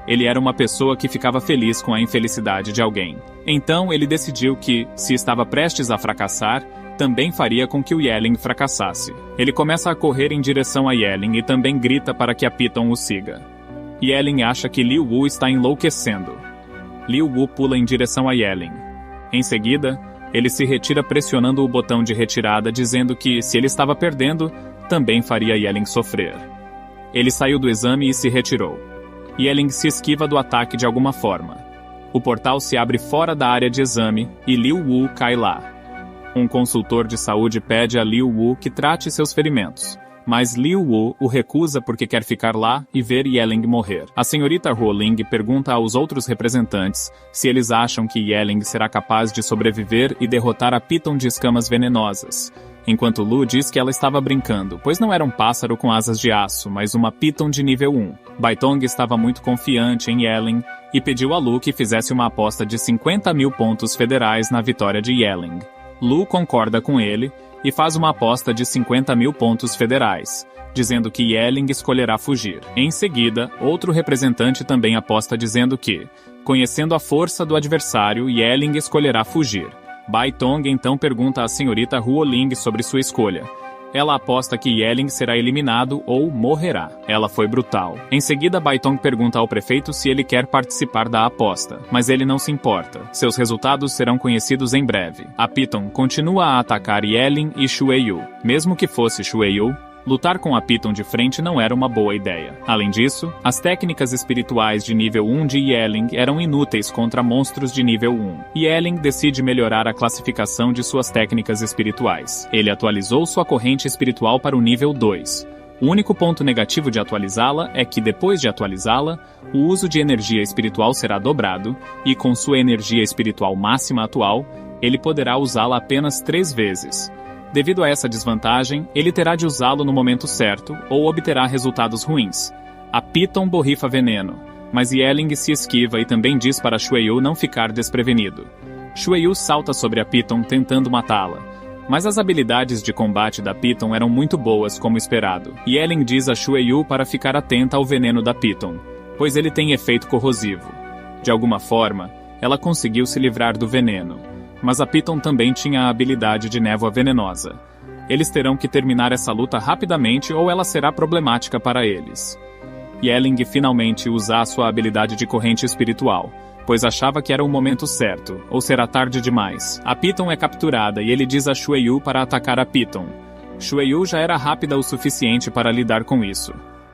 Ele era uma pessoa que ficava feliz com a infelicidade de alguém. Então ele decidiu que, se estava prestes a fracassar, também faria com que o Yeling fracassasse. Ele começa a correr em direção a Yeling e também grita para que a Piton o siga. Yeling acha que Liu Wu está enlouquecendo. Liu Wu pula em direção a Yeling. Em seguida, ele se retira pressionando o botão de retirada, dizendo que, se ele estava perdendo, também faria Yeling sofrer. Ele saiu do exame e se retirou. Yeling se esquiva do ataque de alguma forma. O portal se abre fora da área de exame e Liu Wu cai lá. Um consultor de saúde pede a Liu Wu que trate seus ferimentos, mas Liu Wu o recusa porque quer ficar lá e ver Yeling morrer. A senhorita Huoling pergunta aos outros representantes se eles acham que Yeling será capaz de sobreviver e derrotar a Piton de escamas venenosas, enquanto Lu diz que ela estava brincando, pois não era um pássaro com asas de aço, mas uma Piton de nível 1. Baitong estava muito confiante em Yeling e pediu a Lu que fizesse uma aposta de 50.000 pontos federais na vitória de Yeling. Lu concorda com ele e faz uma aposta de 50.000 pontos federais, dizendo que Yeling escolherá fugir. Em seguida, outro representante também aposta dizendo que, conhecendo a força do adversário, Yeling escolherá fugir. Baitong então pergunta à senhorita Huoling sobre sua escolha. ela aposta que Yelling será eliminado ou morrerá. Ela foi brutal. Em seguida, Baitong pergunta ao prefeito se ele quer participar da aposta, mas ele não se importa. Seus resultados serão conhecidos em breve. A Piton continua a atacar Yelling e Shueyu. Mesmo que fosse Shueyu, lutar com a Piton de frente não era uma boa ideia. Além disso, as técnicas espirituais de nível 1 de Yelling eram inúteis contra monstros de nível 1. Yelling decide melhorar a classificação de suas técnicas espirituais. Ele atualizou sua corrente espiritual para o nível 2. O único ponto negativo de atualizá-la é que, depois de atualizá-la, o uso de energia espiritual será dobrado, e com sua energia espiritual máxima atual, ele poderá usá-la apenas 3 vezes. Devido a essa desvantagem, ele terá de usá-lo no momento certo, ou obterá resultados ruins. A Piton borrifa veneno, mas Yelling se esquiva e também diz para Shueyu não ficar desprevenido. Shueyu salta sobre a Piton tentando matá-la, mas as habilidades de combate da Piton eram muito boas como esperado. Yelling diz a Shueyu para ficar atenta ao veneno da Piton, pois ele tem efeito corrosivo. De alguma forma, ela conseguiu se livrar do veneno, mas a Piton também tinha a habilidade de névoa venenosa. Eles terão que terminar essa luta rapidamente ou ela será problemática para eles. Yelling finalmente usa sua habilidade de corrente espiritual, pois achava que era o momento certo, ou será tarde demais. A Piton é capturada e ele diz a Shueyu para atacar a Piton. Shueyu já era rápida o suficiente para lidar com isso.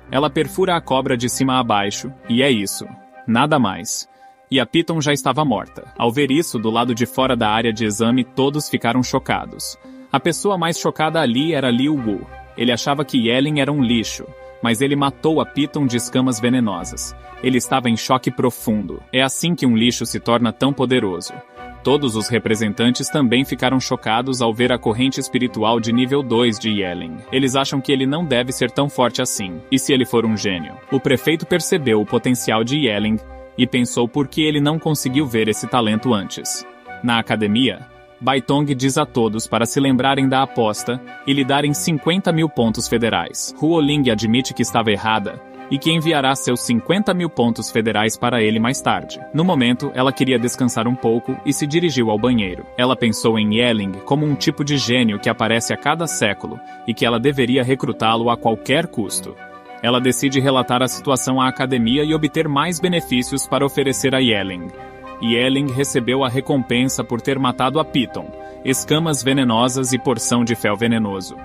Ela perfura a cobra de cima a baixo, e é isso. Nada mais. E a Piton já estava morta. Ao ver isso, do lado de fora da área de exame, todos ficaram chocados. A pessoa mais chocada ali era Liu Wu. Ele achava que Yelling era um lixo, mas ele matou a Piton de escamas venenosas. Ele estava em choque profundo. É assim que um lixo se torna tão poderoso. Todos os representantes também ficaram chocados ao ver a corrente espiritual de nível 2 de Yelling. Eles acham que ele não deve ser tão forte assim, e se ele for um gênio? O prefeito percebeu o potencial de Yelling e pensou por que ele não conseguiu ver esse talento antes. Na academia, Baitong diz a todos para se lembrarem da aposta e lhe darem 50.000 pontos federais. Huoling admite que estava errada e que enviará seus 50.000 pontos federais para ele mais tarde. No momento, ela queria descansar um pouco e se dirigiu ao banheiro. Ela pensou em Yelling como um tipo de gênio que aparece a cada século e que ela deveria recrutá-lo a qualquer custo. Ela decide relatar a situação à academia e obter mais benefícios para oferecer a Yelling. Yelling recebeu a recompensa por ter matado a Piton, escamas venenosas e porção de fel venenoso.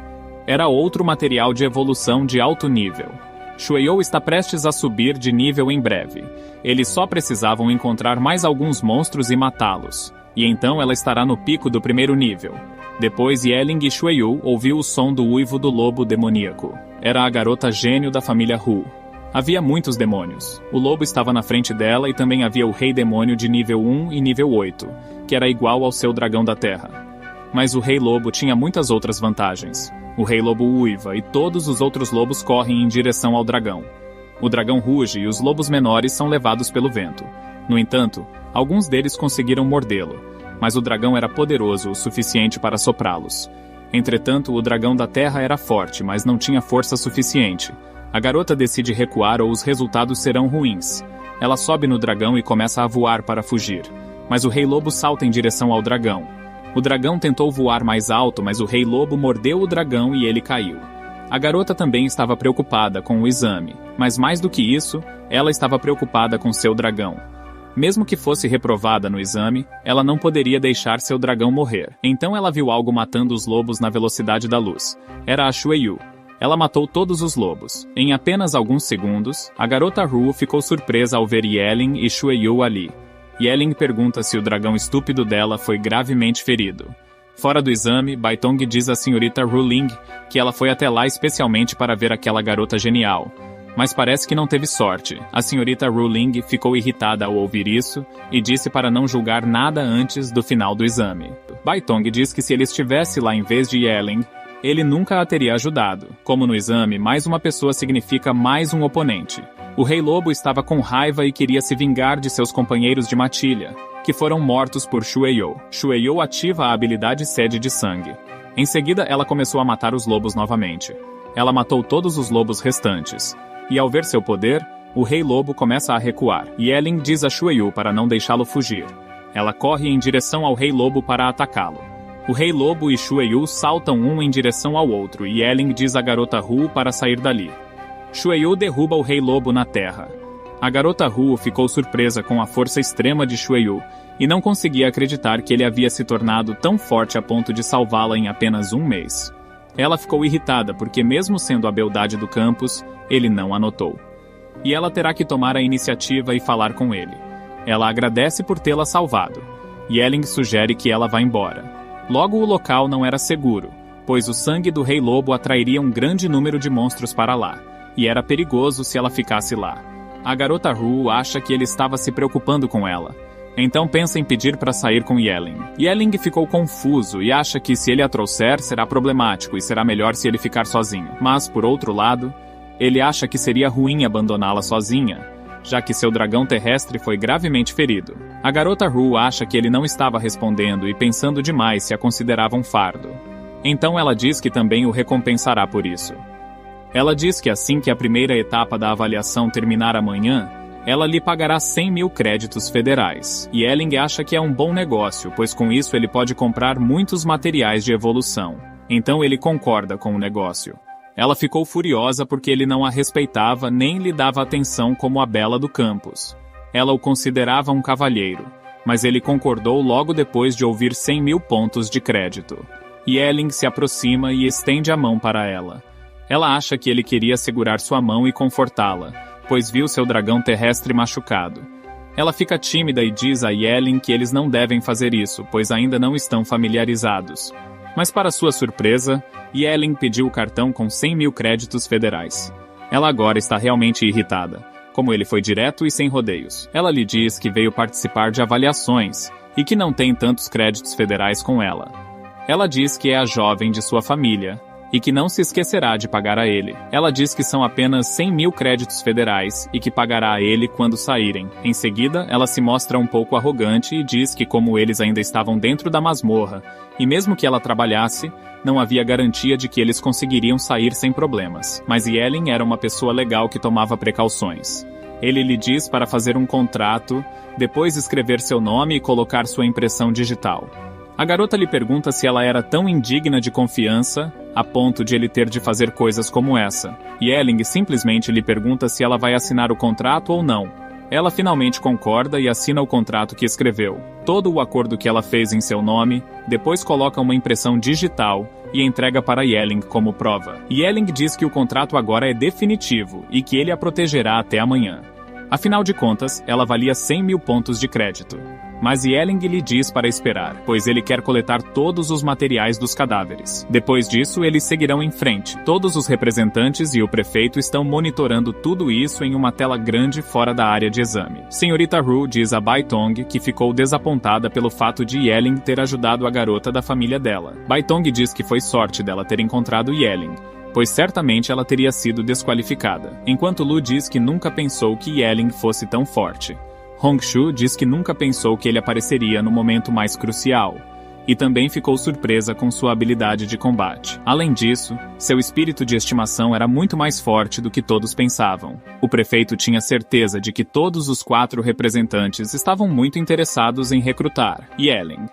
Era outro material de evolução de alto nível. Shueyu está prestes a subir de nível em breve. Eles só precisavam encontrar mais alguns monstros e matá-los. E então ela estará no pico do primeiro nível. Depois Yelling e Shueyu ouviu o som do uivo do lobo demoníaco. Era a garota gênio da família Hu. Havia muitos demônios. O lobo estava na frente dela e também havia o rei demônio de nível 1 e nível 8, que era igual ao seu dragão da terra. Mas o rei lobo tinha muitas outras vantagens. O rei lobo uiva e todos os outros lobos correm em direção ao dragão. O dragão ruge e os lobos menores são levados pelo vento. No entanto, alguns deles conseguiram mordê-lo, mas o dragão era poderoso o suficiente para soprá-los. Entretanto, o dragão da terra era forte, mas não tinha força suficiente. A garota decide recuar ou os resultados serão ruins. Ela sobe no dragão e começa a voar para fugir, mas o rei lobo salta em direção ao dragão. O dragão tentou voar mais alto, mas o rei lobo mordeu o dragão e ele caiu. A garota também estava preocupada com o exame, mas mais do que isso, ela estava preocupada com seu dragão. Mesmo que fosse reprovada no exame, ela não poderia deixar seu dragão morrer. Então ela viu algo matando os lobos na velocidade da luz. Era a Shueyu. Ela matou todos os lobos. Em apenas alguns segundos, a garota Ru ficou surpresa ao ver Yelling e Shueyu ali. Yelling pergunta se o dragão estúpido dela foi gravemente ferido. Fora do exame, Baitong diz à senhorita Ruling que ela foi até lá especialmente para ver aquela garota genial. Mas parece que não teve sorte. A senhorita Ruling ficou irritada ao ouvir isso e disse para não julgar nada antes do final do exame. Baitong diz que se ele estivesse lá em vez de Yelling, ele nunca a teria ajudado. Como no exame, mais uma pessoa significa mais um oponente. O Rei Lobo estava com raiva e queria se vingar de seus companheiros de matilha, que foram mortos por Shueyu. Shueyu ativa a habilidade Sede de Sangue. Em seguida, ela começou a matar os lobos novamente. Ela matou todos os lobos restantes. E ao ver seu poder, o Rei Lobo começa a recuar. Yelling diz a Shueyu para não deixá-lo fugir. Ela corre em direção ao Rei Lobo para atacá-lo. O Rei Lobo e Shueyu saltam um em direção ao outro e Yeling diz à garota Hu para sair dali. Shueyu derruba o Rei Lobo na terra. A garota Hu ficou surpresa com a força extrema de Shueyu e não conseguia acreditar que ele havia se tornado tão forte a ponto de salvá-la em apenas um mês. Ela ficou irritada porque, mesmo sendo a beldade do campus, ele não a notou. E ela terá que tomar a iniciativa e falar com ele. Ela agradece por tê-la salvado. Yeling sugere que ela vá embora. Logo, o local não era seguro, pois o sangue do Rei Lobo atrairia um grande número de monstros para lá, e era perigoso se ela ficasse lá. A garota Hu acha que ele estava se preocupando com ela. Então pensa em pedir para sair com Yeling. Yeling ficou confuso e acha que se ele a trouxer será problemático e será melhor se ele ficar sozinho. Mas, por outro lado, ele acha que seria ruim abandoná-la sozinha, já que seu dragão terrestre foi gravemente ferido. A garota Hu acha que ele não estava respondendo e pensando demais se a considerava um fardo. Então ela diz que também o recompensará por isso. Ela diz que assim que a primeira etapa da avaliação terminar amanhã, ela lhe pagará 100 mil créditos federais. E Yeling acha que é um bom negócio, pois com isso ele pode comprar muitos materiais de evolução. Então ele concorda com o negócio. Ela ficou furiosa porque ele não a respeitava nem lhe dava atenção como a bela do campus. Ela o considerava um cavalheiro, mas ele concordou logo depois de ouvir 100 mil pontos de crédito. Yeling se aproxima e estende a mão para ela. Ela acha que ele queria segurar sua mão e confortá-la, pois viu seu dragão terrestre machucado. Ela fica tímida e diz a Yeling que eles não devem fazer isso, pois ainda não estão familiarizados. Mas para sua surpresa, Yeling pediu o cartão com 100 mil créditos federais. Ela agora está realmente irritada, como ele foi direto e sem rodeios. Ela lhe diz que veio participar de avaliações e que não tem tantos créditos federais com ela. Ela diz que é a jovem de sua família e que não se esquecerá de pagar a ele. Ela diz que são apenas 100 mil créditos federais e que pagará a ele quando saírem. Em seguida, ela se mostra um pouco arrogante e diz que como eles ainda estavam dentro da masmorra, e mesmo que ela trabalhasse, não havia garantia de que eles conseguiriam sair sem problemas. Mas Yeling era uma pessoa legal que tomava precauções. Ele lhe diz para fazer um contrato, depois escrever seu nome e colocar sua impressão digital. A garota lhe pergunta se ela era tão indigna de confiança a ponto de ele ter de fazer coisas como essa. Yeling simplesmente lhe pergunta se ela vai assinar o contrato ou não. Ela finalmente concorda e assina o contrato que escreveu. Todo o acordo que ela fez em seu nome, depois coloca uma impressão digital e entrega para Yeling como prova. Yeling diz que o contrato agora é definitivo e que ele a protegerá até amanhã. Afinal de contas, ela valia 100 mil pontos de crédito. Mas Yeling lhe diz para esperar, pois ele quer coletar todos os materiais dos cadáveres. Depois disso, eles seguirão em frente. Todos os representantes e o prefeito estão monitorando tudo isso em uma tela grande fora da área de exame. Senhorita Hu diz a Baitong que ficou desapontada pelo fato de Yeling ter ajudado a garota da família dela. Baitong diz que foi sorte dela ter encontrado Yeling, pois certamente ela teria sido desqualificada. Enquanto Lu diz que nunca pensou que Yeling fosse tão forte. Hongshu diz que nunca pensou que ele apareceria no momento mais crucial, e também ficou surpresa com sua habilidade de combate. Além disso, seu espírito de estimação era muito mais forte do que todos pensavam. O prefeito tinha certeza de que todos os 4 representantes estavam muito interessados em recrutar Yeling.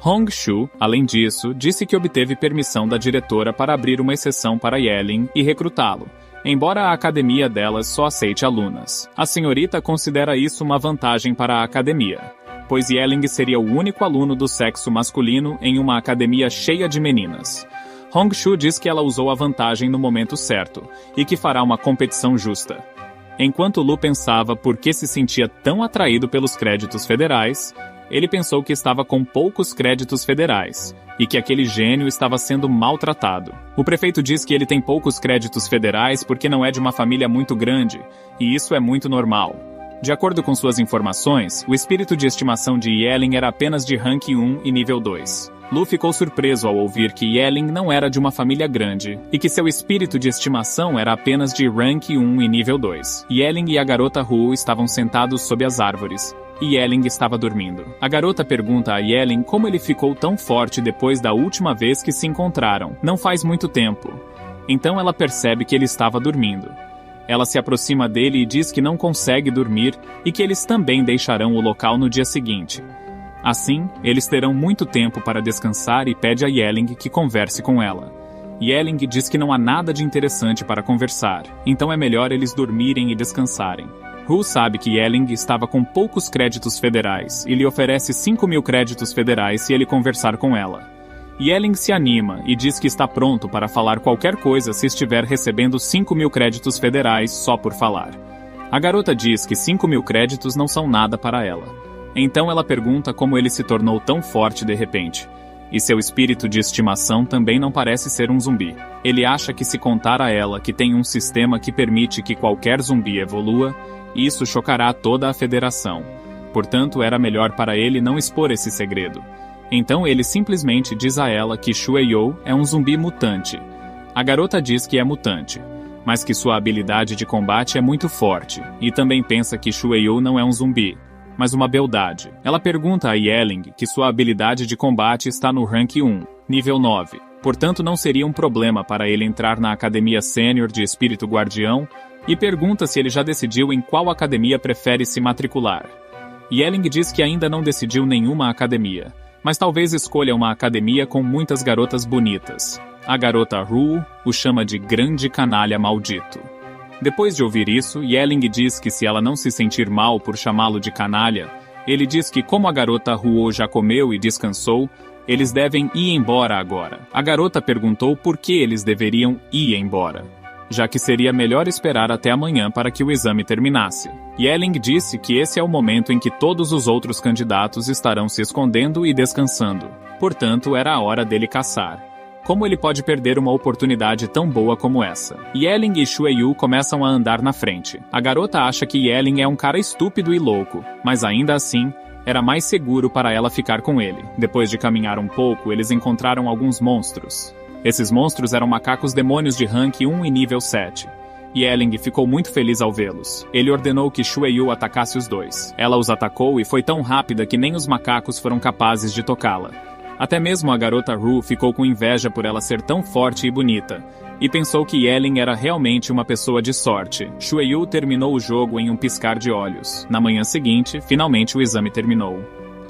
Hongshu, além disso, disse que obteve permissão da diretora para abrir uma exceção para Yeling e recrutá-lo, embora a academia delas só aceite alunas. A senhorita considera isso uma vantagem para a academia, pois Yeling seria o único aluno do sexo masculino em uma academia cheia de meninas. Hongshu diz que ela usou a vantagem no momento certo e que fará uma competição justa. Enquanto Lu pensava por que se sentia tão atraído pelos créditos federais, ele pensou que estava com poucos créditos federais e que aquele gênio estava sendo maltratado. O prefeito diz que ele tem poucos créditos federais porque não é de uma família muito grande, e isso é muito normal. De acordo com suas informações, o espírito de estimação de Yeling era apenas de rank 1 e nível 2. Lu ficou surpreso ao ouvir que Yeling não era de uma família grande e que seu espírito de estimação era apenas de rank 1 e nível 2. Yeling e a garota Hu estavam sentados sob as árvores, e Yeling estava dormindo. A garota pergunta a Yeling como ele ficou tão forte depois da última vez que se encontraram. Não faz muito tempo. Então ela percebe que ele estava dormindo. Ela se aproxima dele e diz que não consegue dormir e que eles também deixarão o local no dia seguinte. Assim, eles terão muito tempo para descansar e pede a Yelling que converse com ela. Yelling diz que não há nada de interessante para conversar, então é melhor eles dormirem e descansarem. Ru sabe que Yelling estava com poucos créditos federais e lhe oferece 5.000 créditos federais se ele conversar com ela. Yelling se anima e diz que está pronto para falar qualquer coisa se estiver recebendo 5.000 créditos federais só por falar. A garota diz que 5.000 créditos não são nada para ela. Então ela pergunta como ele se tornou tão forte de repente. E seu espírito de estimação também não parece ser um zumbi. Ele acha que se contar a ela que tem um sistema que permite que qualquer zumbi evolua, isso chocará toda a federação. Portanto, era melhor para ele não expor esse segredo. Então ele simplesmente diz a ela que Shueyo é um zumbi mutante. A garota diz que é mutante, mas que sua habilidade de combate é muito forte, e também pensa que Shueyo não é um zumbi, mas uma beldade. Ela pergunta a Yelling que sua habilidade de combate está no rank 1, nível 9, portanto não seria um problema para ele entrar na Academia Sênior de Espírito Guardião, e pergunta se ele já decidiu em qual academia prefere se matricular. Yelling diz que ainda não decidiu nenhuma academia, mas talvez escolha uma academia com muitas garotas bonitas. A garota Ru o chama de grande canalha maldito. Depois de ouvir isso, Yelling diz que se ela não se sentir mal por chamá-lo de canalha, ele diz que como a garota Ru já comeu e descansou, eles devem ir embora agora. A garota perguntou por que eles deveriam ir embora, já que seria melhor esperar até amanhã para que o exame terminasse. Yelling disse que esse é o momento em que todos os outros candidatos estarão se escondendo e descansando. Portanto, era a hora dele caçar. Como ele pode perder uma oportunidade tão boa como essa? Yelling e Shueyo começam a andar na frente. A garota acha que Yelling é um cara estúpido e louco, mas ainda assim, era mais seguro para ela ficar com ele. Depois de caminhar um pouco, eles encontraram alguns monstros. Esses monstros eram macacos demônios de rank 1 e nível 7. Yelling ficou muito feliz ao vê-los. Ele ordenou que Shueyo atacasse os dois. Ela os atacou e foi tão rápida que nem os macacos foram capazes de tocá-la. Até mesmo a garota Ru ficou com inveja por ela ser tão forte e bonita, e pensou que Yelling era realmente uma pessoa de sorte. Shueyo terminou o jogo em um piscar de olhos. Na manhã seguinte, finalmente o exame terminou.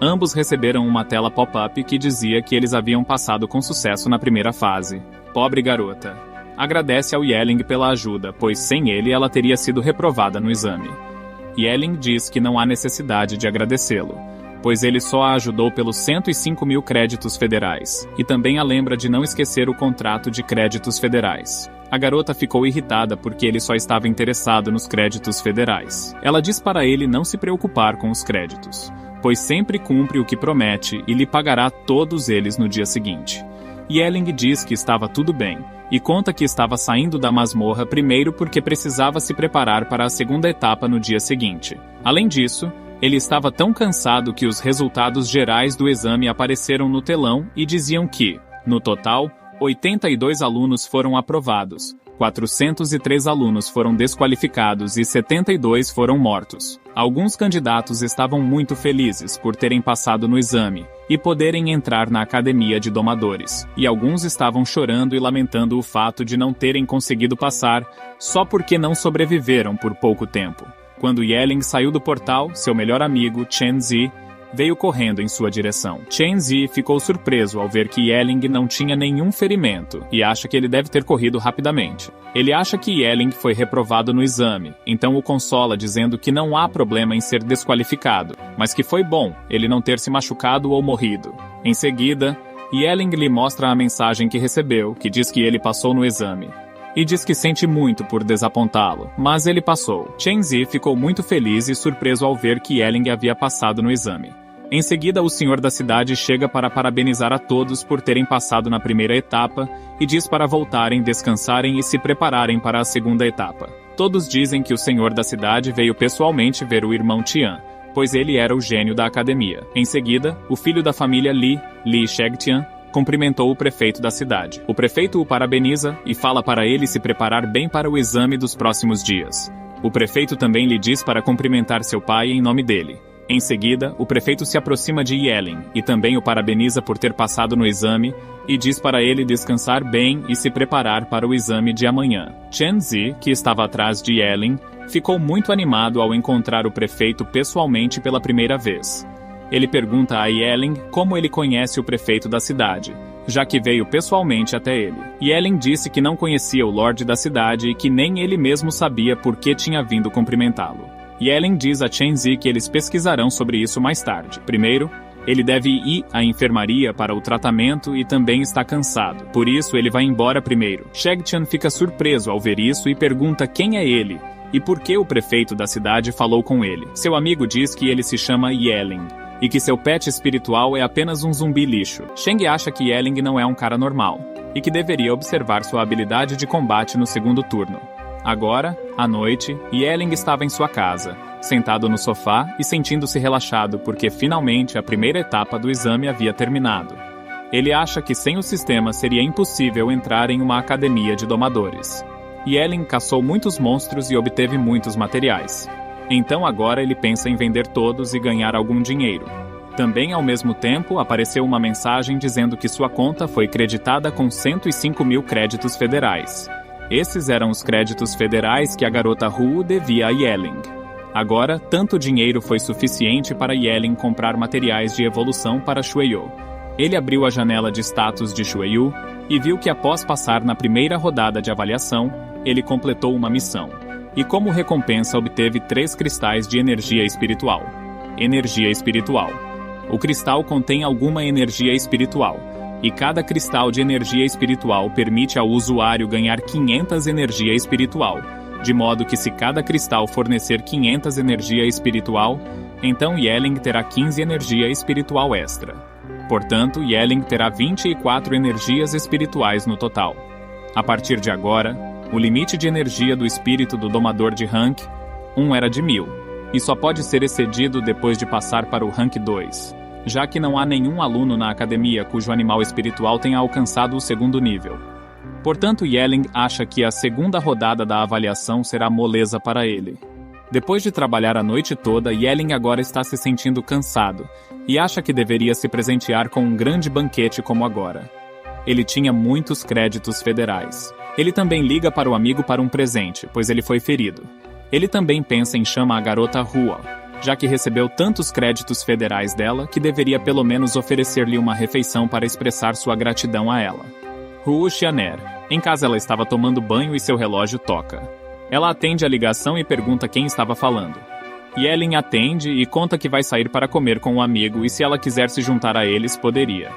Ambos receberam uma tela pop-up que dizia que eles haviam passado com sucesso na primeira fase. Pobre garota. Agradece ao Yelling pela ajuda, pois sem ele ela teria sido reprovada no exame. Yelling diz que não há necessidade de agradecê-lo, pois ele só a ajudou pelos 105.000 créditos federais, e também a lembra de não esquecer o contrato de créditos federais. A garota ficou irritada porque ele só estava interessado nos créditos federais. Ela diz para ele não se preocupar com os créditos, pois sempre cumpre o que promete e lhe pagará todos eles no dia seguinte. Yelling diz que estava tudo bem, e conta que estava saindo da masmorra primeiro porque precisava se preparar para a segunda etapa no dia seguinte. Além disso, ele estava tão cansado que os resultados gerais do exame apareceram no telão e diziam que, no total, 82 alunos foram aprovados, 403 alunos foram desqualificados e 72 foram mortos. Alguns candidatos estavam muito felizes por terem passado no exame e poderem entrar na academia de domadores, e alguns estavam chorando e lamentando o fato de não terem conseguido passar só porque não sobreviveram por pouco tempo. Quando Yelling saiu do portal, seu melhor amigo, Chen Zi, veio correndo em sua direção. Chen Zi ficou surpreso ao ver que Yelling não tinha nenhum ferimento e acha que ele deve ter corrido rapidamente. Ele acha que Yelling foi reprovado no exame, então o consola dizendo que não há problema em ser desqualificado, mas que foi bom ele não ter se machucado ou morrido. Em seguida, Yelling lhe mostra a mensagem que recebeu, que diz que ele passou no exame. E diz que sente muito por desapontá-lo, mas ele passou. Chen Zi ficou muito feliz e surpreso ao ver que Yelling havia passado no exame. Em seguida, o senhor da cidade chega para parabenizar a todos por terem passado na primeira etapa e diz para voltarem, descansarem e se prepararem para a segunda etapa. Todos dizem que o senhor da cidade veio pessoalmente ver o irmão Tian, pois ele era o gênio da academia. Em seguida, o filho da família Li Shegtian, cumprimentou o prefeito da cidade. O prefeito o parabeniza e fala para ele se preparar bem para o exame dos próximos dias. O prefeito também lhe diz para cumprimentar seu pai em nome dele. Em seguida, o prefeito se aproxima de Yelling e também o parabeniza por ter passado no exame e diz para ele descansar bem e se preparar para o exame de amanhã. Chen Zi, que estava atrás de Yelling, ficou muito animado ao encontrar o prefeito pessoalmente pela primeira vez. Ele pergunta a Yelling como ele conhece o prefeito da cidade, já que veio pessoalmente até ele. Yelling disse que não conhecia o Lorde da cidade e que nem ele mesmo sabia por que tinha vindo cumprimentá-lo. Yelling diz a Chen-Zi que eles pesquisarão sobre isso mais tarde. Primeiro, ele deve ir à enfermaria para o tratamento e também está cansado. Por isso, ele vai embora primeiro. Sheg-chan fica surpreso ao ver isso e pergunta quem é ele e por que o prefeito da cidade falou com ele. Seu amigo diz que ele se chama Yelling e que seu pet espiritual é apenas um zumbi lixo. Sheng acha que Yelling não é um cara normal e que deveria observar sua habilidade de combate no segundo turno. Agora, à noite, Yelling estava em sua casa, sentado no sofá e sentindo-se relaxado porque finalmente a primeira etapa do exame havia terminado. Ele acha que sem o sistema seria impossível entrar em uma academia de domadores. Yelling caçou muitos monstros e obteve muitos materiais. Então agora ele pensa em vender todos e ganhar algum dinheiro. Também, ao mesmo tempo, apareceu uma mensagem dizendo que sua conta foi creditada com 105 mil créditos federais. Esses eram os créditos federais que a garota Hu devia a Yelling. Agora, tanto dinheiro foi suficiente para Yelling comprar materiais de evolução para Shueyu. Ele abriu a janela de status de Shueyu e viu que após passar na primeira rodada de avaliação, ele completou uma missão. E como recompensa obteve 3 cristais de energia espiritual. Energia espiritual. O cristal contém alguma energia espiritual, e cada cristal de energia espiritual permite ao usuário ganhar 500 energia espiritual, de modo que se cada cristal fornecer 500 energia espiritual, então Yelling terá 15 energia espiritual extra. Portanto, Yelling terá 24 energias espirituais no total. A partir de agora, o limite de energia do espírito do domador de rank 1 era de 1000, e só pode ser excedido depois de passar para o rank 2, já que não há nenhum aluno na academia cujo animal espiritual tenha alcançado o segundo nível. Portanto, Yelling acha que a segunda rodada da avaliação será moleza para ele. Depois de trabalhar a noite toda, Yelling agora está se sentindo cansado e acha que deveria se presentear com um grande banquete como agora. Ele tinha muitos créditos federais. Ele também liga para o amigo para um presente, pois ele foi ferido. Ele também pensa em chamar a garota Hua, já que recebeu tantos créditos federais dela que deveria pelo menos oferecer-lhe uma refeição para expressar sua gratidão a ela. Hu Xianer. Em casa ela estava tomando banho e seu relógio toca. Ela atende a ligação e pergunta quem estava falando. Yelling atende e conta que vai sair para comer com um amigo e se ela quiser se juntar a eles, poderia.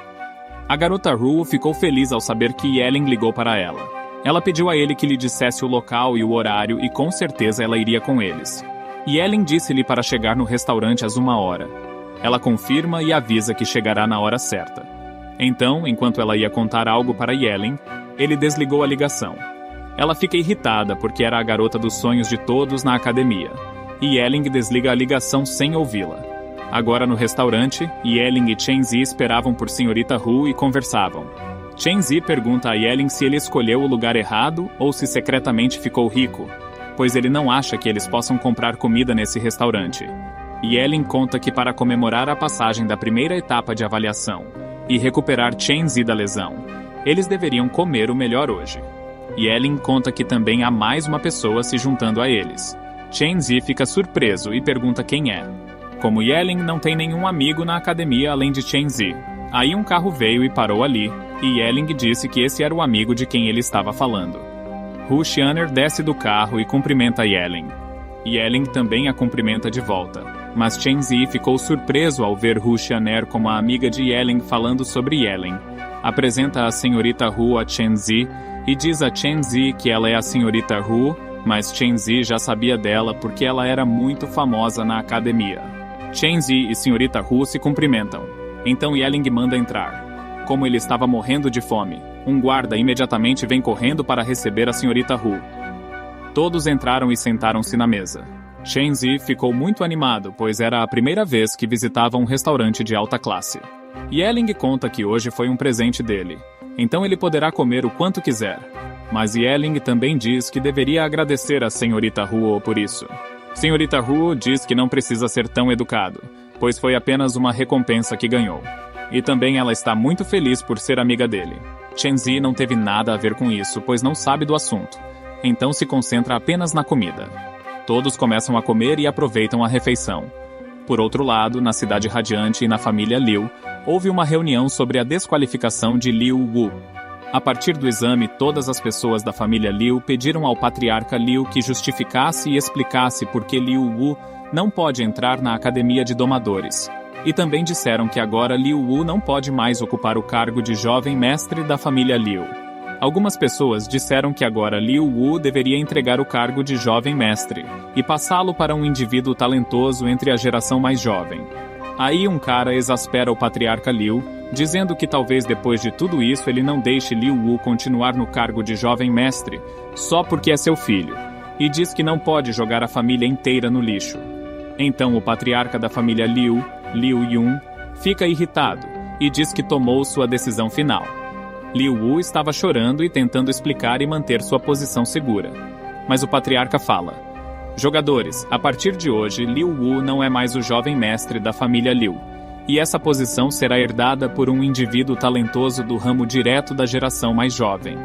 A garota Hu ficou feliz ao saber que Yelling ligou para ela. Ela pediu a ele que lhe dissesse o local e o horário e com certeza ela iria com eles. Yelling disse-lhe para chegar no restaurante às 1h. Ela confirma e avisa que chegará na hora certa. Então, enquanto ela ia contar algo para Yelling, ele desligou a ligação. Ela fica irritada porque era a garota dos sonhos de todos na academia. E Yelling desliga a ligação sem ouvi-la. Agora no restaurante, Yelling e Chen-Zi esperavam por Senhorita Hu e conversavam. Chen-Zi pergunta a Yelling se ele escolheu o lugar errado ou se secretamente ficou rico, pois ele não acha que eles possam comprar comida nesse restaurante. Yelling conta que para comemorar a passagem da primeira etapa de avaliação e recuperar Chen-Zi da lesão, eles deveriam comer o melhor hoje. Yelling conta que também há mais uma pessoa se juntando a eles. Chen-Zi fica surpreso e pergunta quem é. Como Yelling não tem nenhum amigo na academia além de Chen-Zi, aí um carro veio e parou ali, e Yelling disse que esse era o amigo de quem ele estava falando. Hu Xianer desce do carro e cumprimenta Yelling. Yelling também a cumprimenta de volta, mas Chen-Zi ficou surpreso ao ver Hu Xianer como a amiga de Yelling falando sobre Yelling. Apresenta a senhorita Hu a Chen-Zi e diz a Chen-Zi que ela é a senhorita Hu, mas Chen-Zi já sabia dela porque ela era muito famosa na academia. Chen-Zi e senhorita Hu se cumprimentam. Então Yelling manda entrar. Como ele estava morrendo de fome, um guarda imediatamente vem correndo para receber a senhorita Hu. Todos entraram e sentaram-se na mesa. Chen-Zi ficou muito animado, pois era a primeira vez que visitava um restaurante de alta classe. Yelling conta que hoje foi um presente dele, então ele poderá comer o quanto quiser. Mas Yelling também diz que deveria agradecer a senhorita Hu por isso. Senhorita Hu diz que não precisa ser tão educado, pois foi apenas uma recompensa que ganhou. E também ela está muito feliz por ser amiga dele. Chen-Zi não teve nada a ver com isso, pois não sabe do assunto. Então se concentra apenas na comida. Todos começam a comer e aproveitam a refeição. Por outro lado, na Cidade Radiante e na família Liu, houve uma reunião sobre a desqualificação de Liu Wu. A partir do exame, todas as pessoas da família Liu pediram ao patriarca Liu que justificasse e explicasse por que Liu Wu não pode entrar na Academia de Domadores. E também disseram que agora Liu Wu não pode mais ocupar o cargo de jovem mestre da família Liu. Algumas pessoas disseram que agora Liu Wu deveria entregar o cargo de jovem mestre e passá-lo para um indivíduo talentoso entre a geração mais jovem. Aí um cara exaspera o patriarca Liu, dizendo que talvez depois de tudo isso ele não deixe Liu Wu continuar no cargo de jovem mestre, só porque é seu filho, e diz que não pode jogar a família inteira no lixo. Então o patriarca da família Liu, Liu Yun, fica irritado e diz que tomou sua decisão final. Liu Wu estava chorando e tentando explicar e manter sua posição segura. Mas o patriarca fala: jogadores, a partir de hoje, Liu Wu não é mais o jovem mestre da família Liu, e essa posição será herdada por um indivíduo talentoso do ramo direto da geração mais jovem.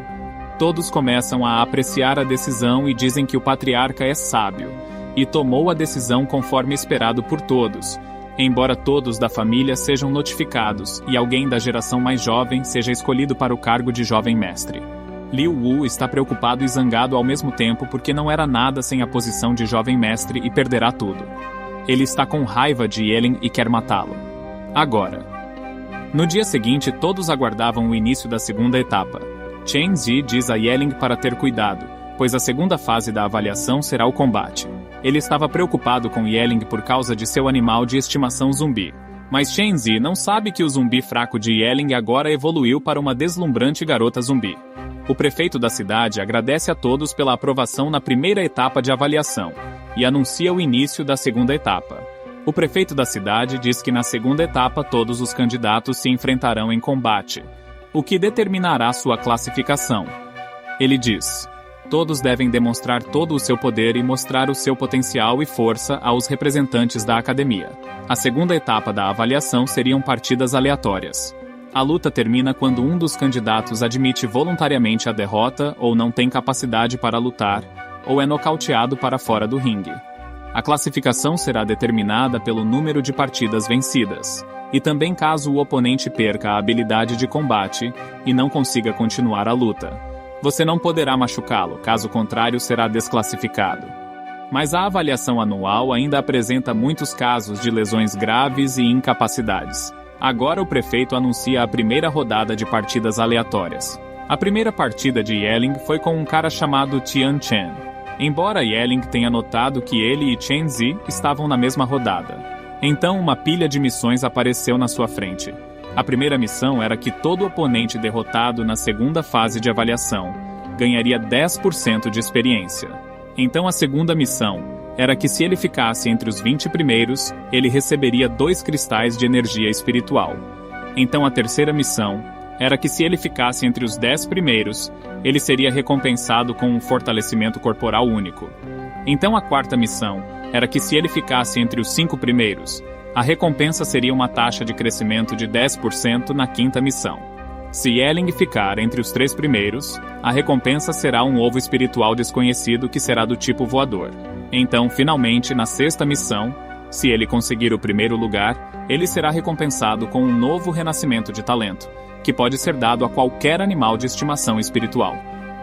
Todos começam a apreciar a decisão e dizem que o patriarca é sábio, e tomou a decisão conforme esperado por todos, embora todos da família sejam notificados e alguém da geração mais jovem seja escolhido para o cargo de jovem mestre. Liu Wu está preocupado e zangado ao mesmo tempo porque não era nada sem a posição de jovem mestre e perderá tudo. Ele está com raiva de Yelin e quer matá-lo. Agora. No dia seguinte, todos aguardavam o início da segunda etapa. Chen Zi diz a Yelin para ter cuidado, pois a segunda fase da avaliação será o combate. Ele estava preocupado com Yelin por causa de seu animal de estimação zumbi. Mas Chen Zi não sabe que o zumbi fraco de Yelin agora evoluiu para uma deslumbrante garota zumbi. O prefeito da cidade agradece a todos pela aprovação na primeira etapa de avaliação e anuncia o início da segunda etapa. O prefeito da cidade diz que na segunda etapa todos os candidatos se enfrentarão em combate, o que determinará sua classificação. Ele diz: todos devem demonstrar todo o seu poder e mostrar o seu potencial e força aos representantes da academia. A segunda etapa da avaliação seriam partidas aleatórias. A luta termina quando um dos candidatos admite voluntariamente a derrota ou não tem capacidade para lutar, ou é nocauteado para fora do ringue. A classificação será determinada pelo número de partidas vencidas, e também caso o oponente perca a habilidade de combate e não consiga continuar a luta. Você não poderá machucá-lo, caso contrário será desclassificado. Mas a avaliação anual ainda apresenta muitos casos de lesões graves e incapacidades. Agora o prefeito anuncia a primeira rodada de partidas aleatórias. A primeira partida de Yelin foi com um cara chamado Tian Chen. Embora Yelin tenha notado que ele e Chen Zi estavam na mesma rodada. Então uma pilha de missões apareceu na sua frente. A primeira missão era que todo oponente derrotado na segunda fase de avaliação ganharia 10% de experiência. Então a segunda missão era que se ele ficasse entre os 20 primeiros, ele receberia 2 cristais de energia espiritual. Então a terceira missão era que se ele ficasse entre os 10 primeiros, ele seria recompensado com um fortalecimento corporal único. Então a quarta missão era que se ele ficasse entre os 5 primeiros, a recompensa seria uma taxa de crescimento de 10% na quinta missão. Se Yelin ficar entre os 3 primeiros, a recompensa será um ovo espiritual desconhecido que será do tipo voador. Então, finalmente, na sexta missão, se ele conseguir o primeiro lugar, ele será recompensado com um novo renascimento de talento, que pode ser dado a qualquer animal de estimação espiritual.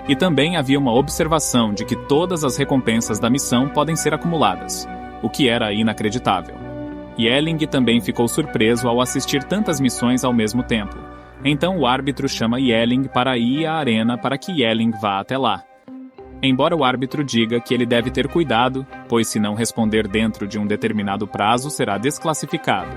E também havia uma observação de que todas as recompensas da missão podem ser acumuladas, o que era inacreditável. Yelin também ficou surpreso ao assistir tantas missões ao mesmo tempo. Então o árbitro chama Yelin para ir à arena para que Yelin vá até lá. Embora o árbitro diga que ele deve ter cuidado, pois se não responder dentro de um determinado prazo será desclassificado.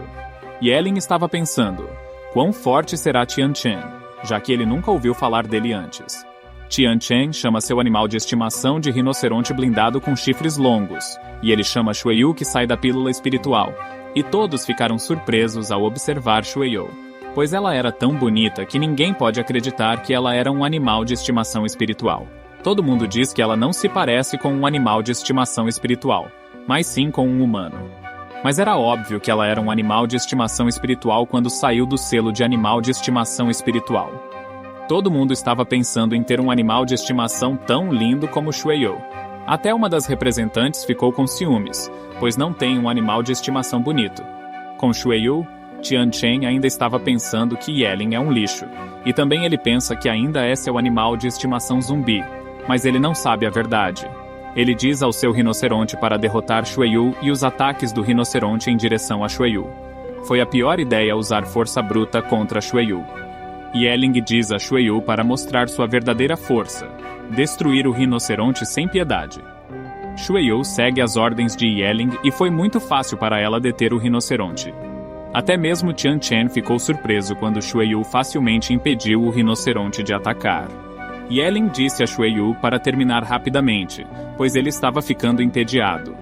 Yelin estava pensando, quão forte será Tian Chen, já que ele nunca ouviu falar dele antes. Tian Chen chama seu animal de estimação de rinoceronte blindado com chifres longos, e ele chama Shueyu que sai da pílula espiritual, e todos ficaram surpresos ao observar Shueyu, pois ela era tão bonita que ninguém pode acreditar que ela era um animal de estimação espiritual. Todo mundo diz que ela não se parece com um animal de estimação espiritual, mas sim com um humano. Mas era óbvio que ela era um animal de estimação espiritual quando saiu do selo de animal de estimação espiritual. Todo mundo estava pensando em ter um animal de estimação tão lindo como Shueyu. Até uma das representantes ficou com ciúmes, pois não tem um animal de estimação bonito. Com Xueyu, Tian Chen ainda estava pensando que Yeling é um lixo, e também ele pensa que ainda é seu animal de estimação zumbi, mas ele não sabe a verdade. Ele diz ao seu rinoceronte para derrotar Xueyu e os ataques do rinoceronte em direção a Xueyu. Foi a pior ideia usar força bruta contra Xueyu. Yeling diz a Xueyu para mostrar sua verdadeira força, destruir o rinoceronte sem piedade. Xueyu segue as ordens de Yeling e foi muito fácil para ela deter o rinoceronte. Até mesmo Tian Chen ficou surpreso quando Xueyu facilmente impediu o rinoceronte de atacar. Yeling disse a Xueyu para terminar rapidamente, pois ele estava ficando entediado.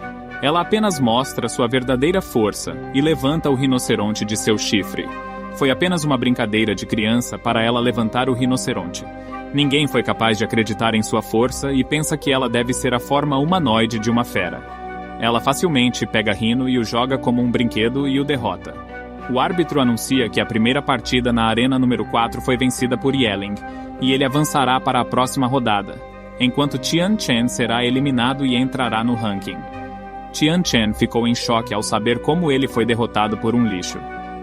Ela apenas mostra sua verdadeira força e levanta o rinoceronte de seu chifre. Foi apenas uma brincadeira de criança para ela levantar o rinoceronte. Ninguém foi capaz de acreditar em sua força e pensa que ela deve ser a forma humanoide de uma fera. Ela facilmente pega Rhino e o joga como um brinquedo e o derrota. O árbitro anuncia que a primeira partida na arena número 4 foi vencida por Yeling, e ele avançará para a próxima rodada, enquanto Tian Chen será eliminado e entrará no ranking. Tian Chen ficou em choque ao saber como ele foi derrotado por um lixo.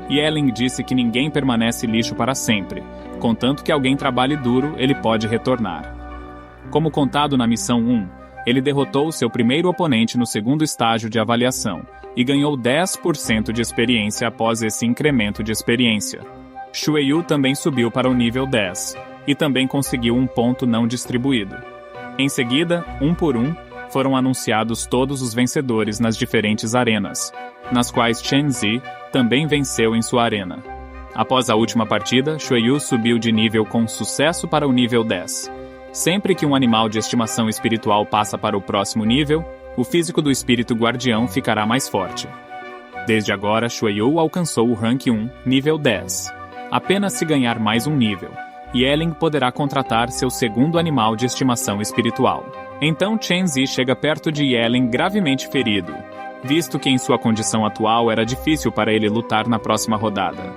Yeling disse que ninguém permanece lixo para sempre, contanto que alguém trabalhe duro, ele pode retornar. Como contado na missão 1, ele derrotou seu primeiro oponente no segundo estágio de avaliação e ganhou 10% de experiência após esse incremento de experiência. Xueyu também subiu para o nível 10 e também conseguiu um ponto não distribuído. Em seguida, um por um, foram anunciados todos os vencedores nas diferentes arenas, nas quais Chen Zi também venceu em sua arena. Após a última partida, Xueyu subiu de nível com sucesso para o nível 10. Sempre que um animal de estimação espiritual passa para o próximo nível, o físico do espírito guardião ficará mais forte. Desde agora, Xueyu alcançou o rank 1, nível 10. Apenas se ganhar mais um nível, Yeling poderá contratar seu segundo animal de estimação espiritual. Então Chen Zi chega perto de Yeling gravemente ferido, visto que em sua condição atual era difícil para ele lutar na próxima rodada.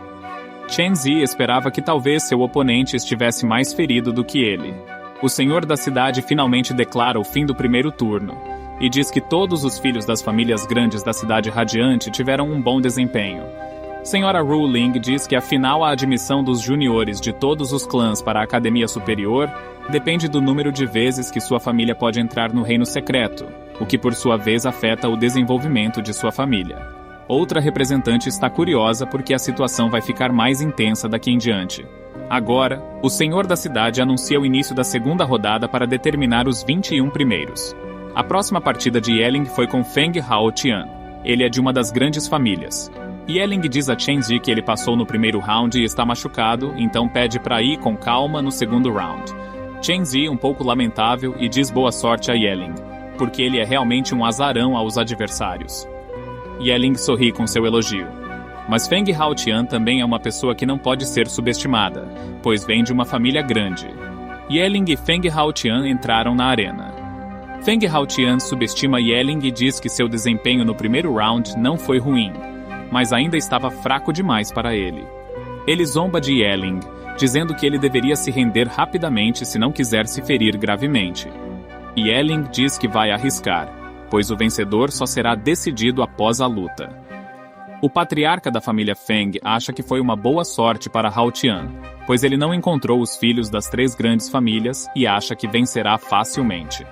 Chen Zi esperava que talvez seu oponente estivesse mais ferido do que ele. O senhor da cidade finalmente declara o fim do primeiro turno, e diz que todos os filhos das famílias grandes da cidade radiante tiveram um bom desempenho. Senhora Ru Ling diz que afinal a admissão dos juniores de todos os clãs para a academia superior depende do número de vezes que sua família pode entrar no reino secreto, o que por sua vez afeta o desenvolvimento de sua família. Outra representante está curiosa porque a situação vai ficar mais intensa daqui em diante. Agora, o senhor da cidade anuncia o início da segunda rodada para determinar os 21 primeiros. A próxima partida de Yeling foi com Feng Hao Tian. Ele é de uma das grandes famílias. Yeling diz a Chen Zi que ele passou no primeiro round e está machucado, então pede para ir com calma no segundo round. Chen Zi, um pouco lamentável, e diz boa sorte a Yeling, porque ele é realmente um azarão aos adversários. Yeling sorri com seu elogio. Mas Feng Hao Tian também é uma pessoa que não pode ser subestimada, pois vem de uma família grande. Yeling e Feng Hao Tian entraram na arena. Feng Hao Tian subestima Yeling e diz que seu desempenho no primeiro round não foi ruim, mas ainda estava fraco demais para ele. Ele zomba de Yeling, dizendo que ele deveria se render rapidamente se não quiser se ferir gravemente. Yeling diz que vai arriscar, pois o vencedor só será decidido após a luta. O patriarca da família Feng acha que foi uma boa sorte para Hao Tian, pois ele não encontrou os filhos das 3 grandes famílias e acha que vencerá facilmente.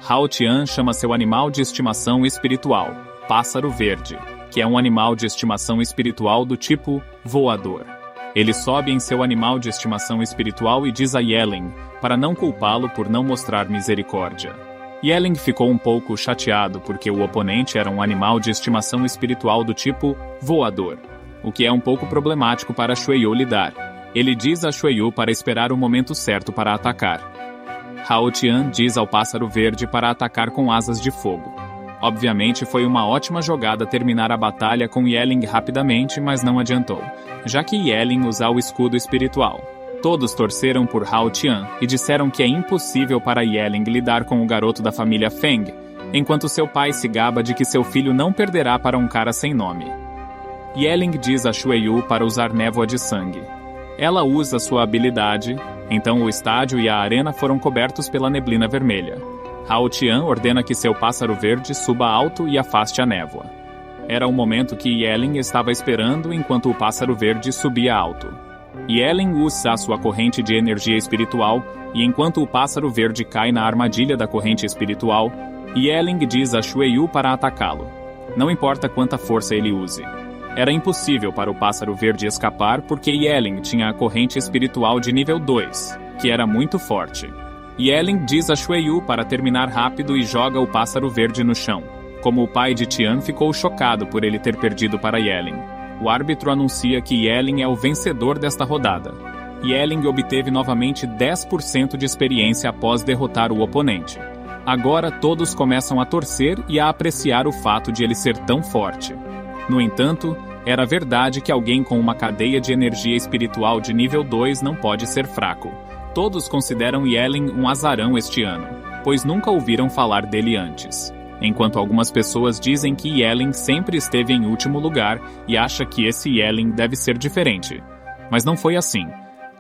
Hao Tian chama seu animal de estimação espiritual, Pássaro Verde, que é um animal de estimação espiritual do tipo voador. Ele sobe em seu animal de estimação espiritual e diz a Yeling para não culpá-lo por não mostrar misericórdia. Yeling ficou um pouco chateado porque o oponente era um animal de estimação espiritual do tipo voador, o que é um pouco problemático para Xueyu lidar. Ele diz a Xueyu para esperar o momento certo para atacar. Hao Tian diz ao Pássaro Verde para atacar com asas de fogo. Obviamente foi uma ótima jogada terminar a batalha com Yeling rapidamente, mas não adiantou, já que Yeling usa o escudo espiritual. Todos torceram por Hao Tian e disseram que é impossível para Yeling lidar com o garoto da família Feng, enquanto seu pai se gaba de que seu filho não perderá para um cara sem nome. Yeling diz a Xueyu para usar névoa de sangue. Ela usa sua habilidade, então o estádio e a arena foram cobertos pela neblina vermelha. Hao Tian ordena que seu pássaro verde suba alto e afaste a névoa. Era o momento que Yelin estava esperando enquanto o pássaro verde subia alto. Yelin usa sua corrente de energia espiritual e enquanto o pássaro verde cai na armadilha da corrente espiritual, Yelin diz a Xueyu para atacá-lo. Não importa quanta força ele use. Era impossível para o pássaro verde escapar porque Yelin tinha a corrente espiritual de nível 2, que era muito forte. Yelin diz a Xueyu para terminar rápido e joga o pássaro verde no chão. Como o pai de Tian ficou chocado por ele ter perdido para Yelin. O árbitro anuncia que Yelin é o vencedor desta rodada. Yelin obteve novamente 10% de experiência após derrotar o oponente. Agora todos começam a torcer e a apreciar o fato de ele ser tão forte. No entanto, era verdade que alguém com uma cadeia de energia espiritual de nível 2 não pode ser fraco. Todos consideram Yelin um azarão este ano, pois nunca ouviram falar dele antes. Enquanto algumas pessoas dizem que Yelin sempre esteve em último lugar e acha que esse Yelin deve ser diferente. Mas não foi assim.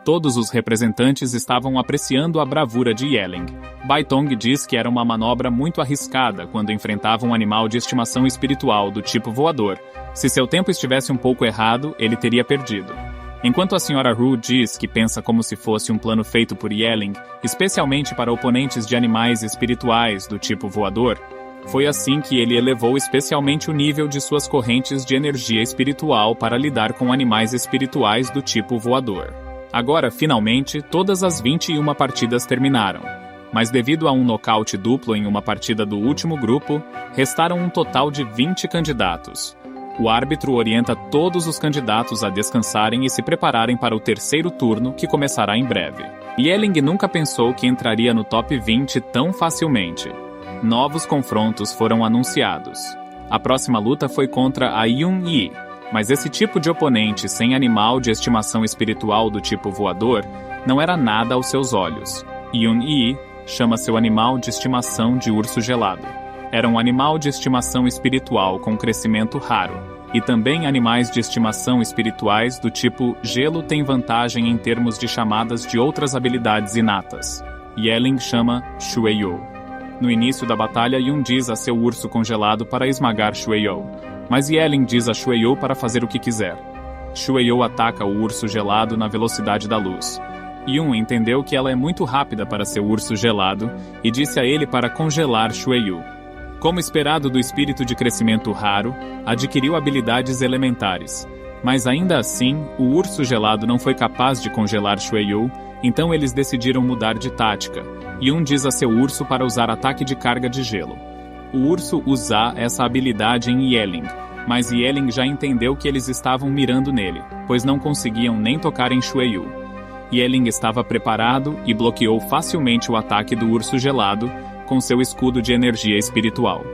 Todos os representantes estavam apreciando a bravura de Yelin. Baitong diz que era uma manobra muito arriscada quando enfrentava um animal de estimação espiritual do tipo voador. Se seu tempo estivesse um pouco errado, ele teria perdido. Enquanto a Sra. Ru diz que pensa como se fosse um plano feito por Yelin, especialmente para oponentes de animais espirituais do tipo voador, foi assim que ele elevou especialmente o nível de suas correntes de energia espiritual para lidar com animais espirituais do tipo voador. Agora, finalmente, todas as 21 partidas terminaram. Mas devido a um nocaute duplo em uma partida do último grupo, restaram um total de 20 candidatos. O árbitro orienta todos os candidatos a descansarem e se prepararem para o terceiro turno, que começará em breve. Yelin nunca pensou que entraria no top 20 tão facilmente. Novos confrontos foram anunciados. A próxima luta foi contra a Yun-Yi, mas esse tipo de oponente sem animal de estimação espiritual do tipo voador não era nada aos seus olhos. Yun-Yi chama seu animal de estimação de urso gelado. Era um animal de estimação espiritual com crescimento raro, e também animais de estimação espirituais do tipo gelo têm vantagem em termos de chamadas de outras habilidades inatas. Yelin chama Xueyu. No início da batalha, Yun diz a seu urso congelado para esmagar Xueyu, mas Yelin diz a Xueyu para fazer o que quiser. Xueyu ataca o urso gelado na velocidade da luz. Yun entendeu que ela é muito rápida para seu urso gelado e disse a ele para congelar Xueyu. Como esperado do espírito de crescimento raro, adquiriu habilidades elementares. Mas ainda assim, o urso gelado não foi capaz de congelar Xueyu, então eles decidiram mudar de tática. Yun diz a seu urso para usar ataque de carga de gelo. O urso usa essa habilidade em Yelin, mas Yelin já entendeu que eles estavam mirando nele, pois não conseguiam nem tocar em Xueyu. Yelin estava preparado e bloqueou facilmente o ataque do urso gelado com seu escudo de energia espiritual.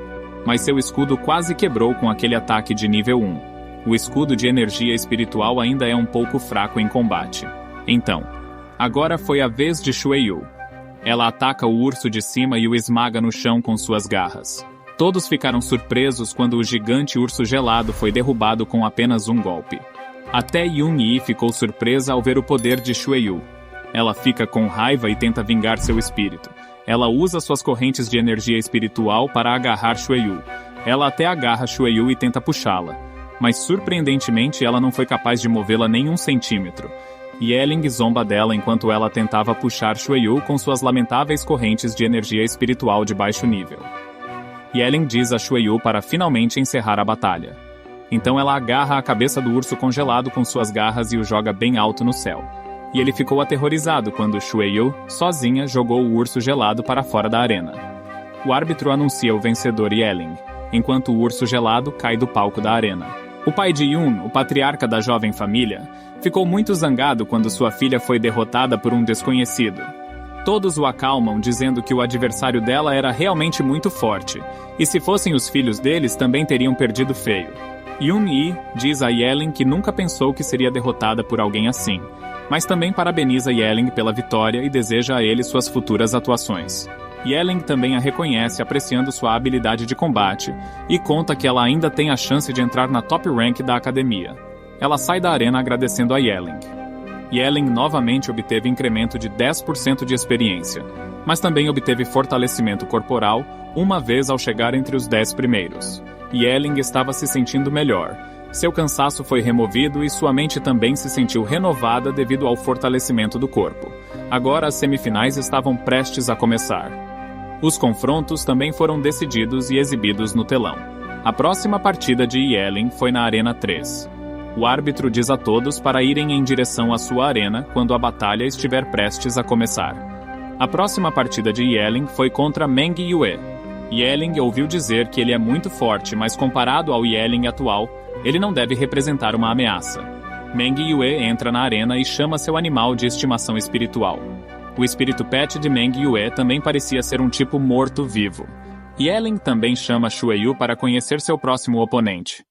Mas seu escudo quase quebrou com aquele ataque de nível 1. O escudo de energia espiritual ainda é um pouco fraco em combate. Então, agora foi a vez de Xueyu. Ela ataca o urso de cima e o esmaga no chão com suas garras. Todos ficaram surpresos quando o gigante urso gelado foi derrubado com apenas um golpe. Até Yun-Yi ficou surpresa ao ver o poder de Xueyu. Ela fica com raiva e tenta vingar seu espírito. Ela usa suas correntes de energia espiritual para agarrar Xueyu. Ela até agarra Xueyu e tenta puxá-la. Mas surpreendentemente ela não foi capaz de movê-la nem 1 centímetro. Yelin zomba dela enquanto ela tentava puxar Xueyu com suas lamentáveis correntes de energia espiritual de baixo nível. Yelin diz a Xueyu para finalmente encerrar a batalha. Então ela agarra a cabeça do urso congelado com suas garras e o joga bem alto no céu. E ele ficou aterrorizado quando Xueyu, sozinha, jogou o urso gelado para fora da arena. O árbitro anuncia o vencedor Yelin, enquanto o urso gelado cai do palco da arena. O pai de Yun, o patriarca da jovem família, ficou muito zangado quando sua filha foi derrotada por um desconhecido. Todos o acalmam dizendo que o adversário dela era realmente muito forte, e se fossem os filhos deles também teriam perdido feio. Yun-Yi diz a Yelin que nunca pensou que seria derrotada por alguém assim, mas também parabeniza Yelin pela vitória e deseja a ele suas futuras atuações. Yelin também a reconhece apreciando sua habilidade de combate e conta que ela ainda tem a chance de entrar na top rank da academia. Ela sai da arena agradecendo a Yelin. Yellen novamente obteve incremento de 10% de experiência, mas também obteve fortalecimento corporal uma vez ao chegar entre os 10 primeiros. Yellen estava se sentindo melhor. Seu cansaço foi removido e sua mente também se sentiu renovada devido ao fortalecimento do corpo. Agora as semifinais estavam prestes a começar. Os confrontos também foram decididos e exibidos no telão. A próxima partida de Yellen foi na Arena 3. O árbitro diz a todos para irem em direção à sua arena quando a batalha estiver prestes a começar. A próxima partida de Yellen foi contra Meng Yue. Yellen ouviu dizer que ele é muito forte, mas comparado ao Yellen atual, ele não deve representar uma ameaça. Meng Yue entra na arena e chama seu animal de estimação espiritual. O espírito pet de Meng Yue também parecia ser um tipo morto-vivo. Yellen também chama Shueyu para conhecer seu próximo oponente.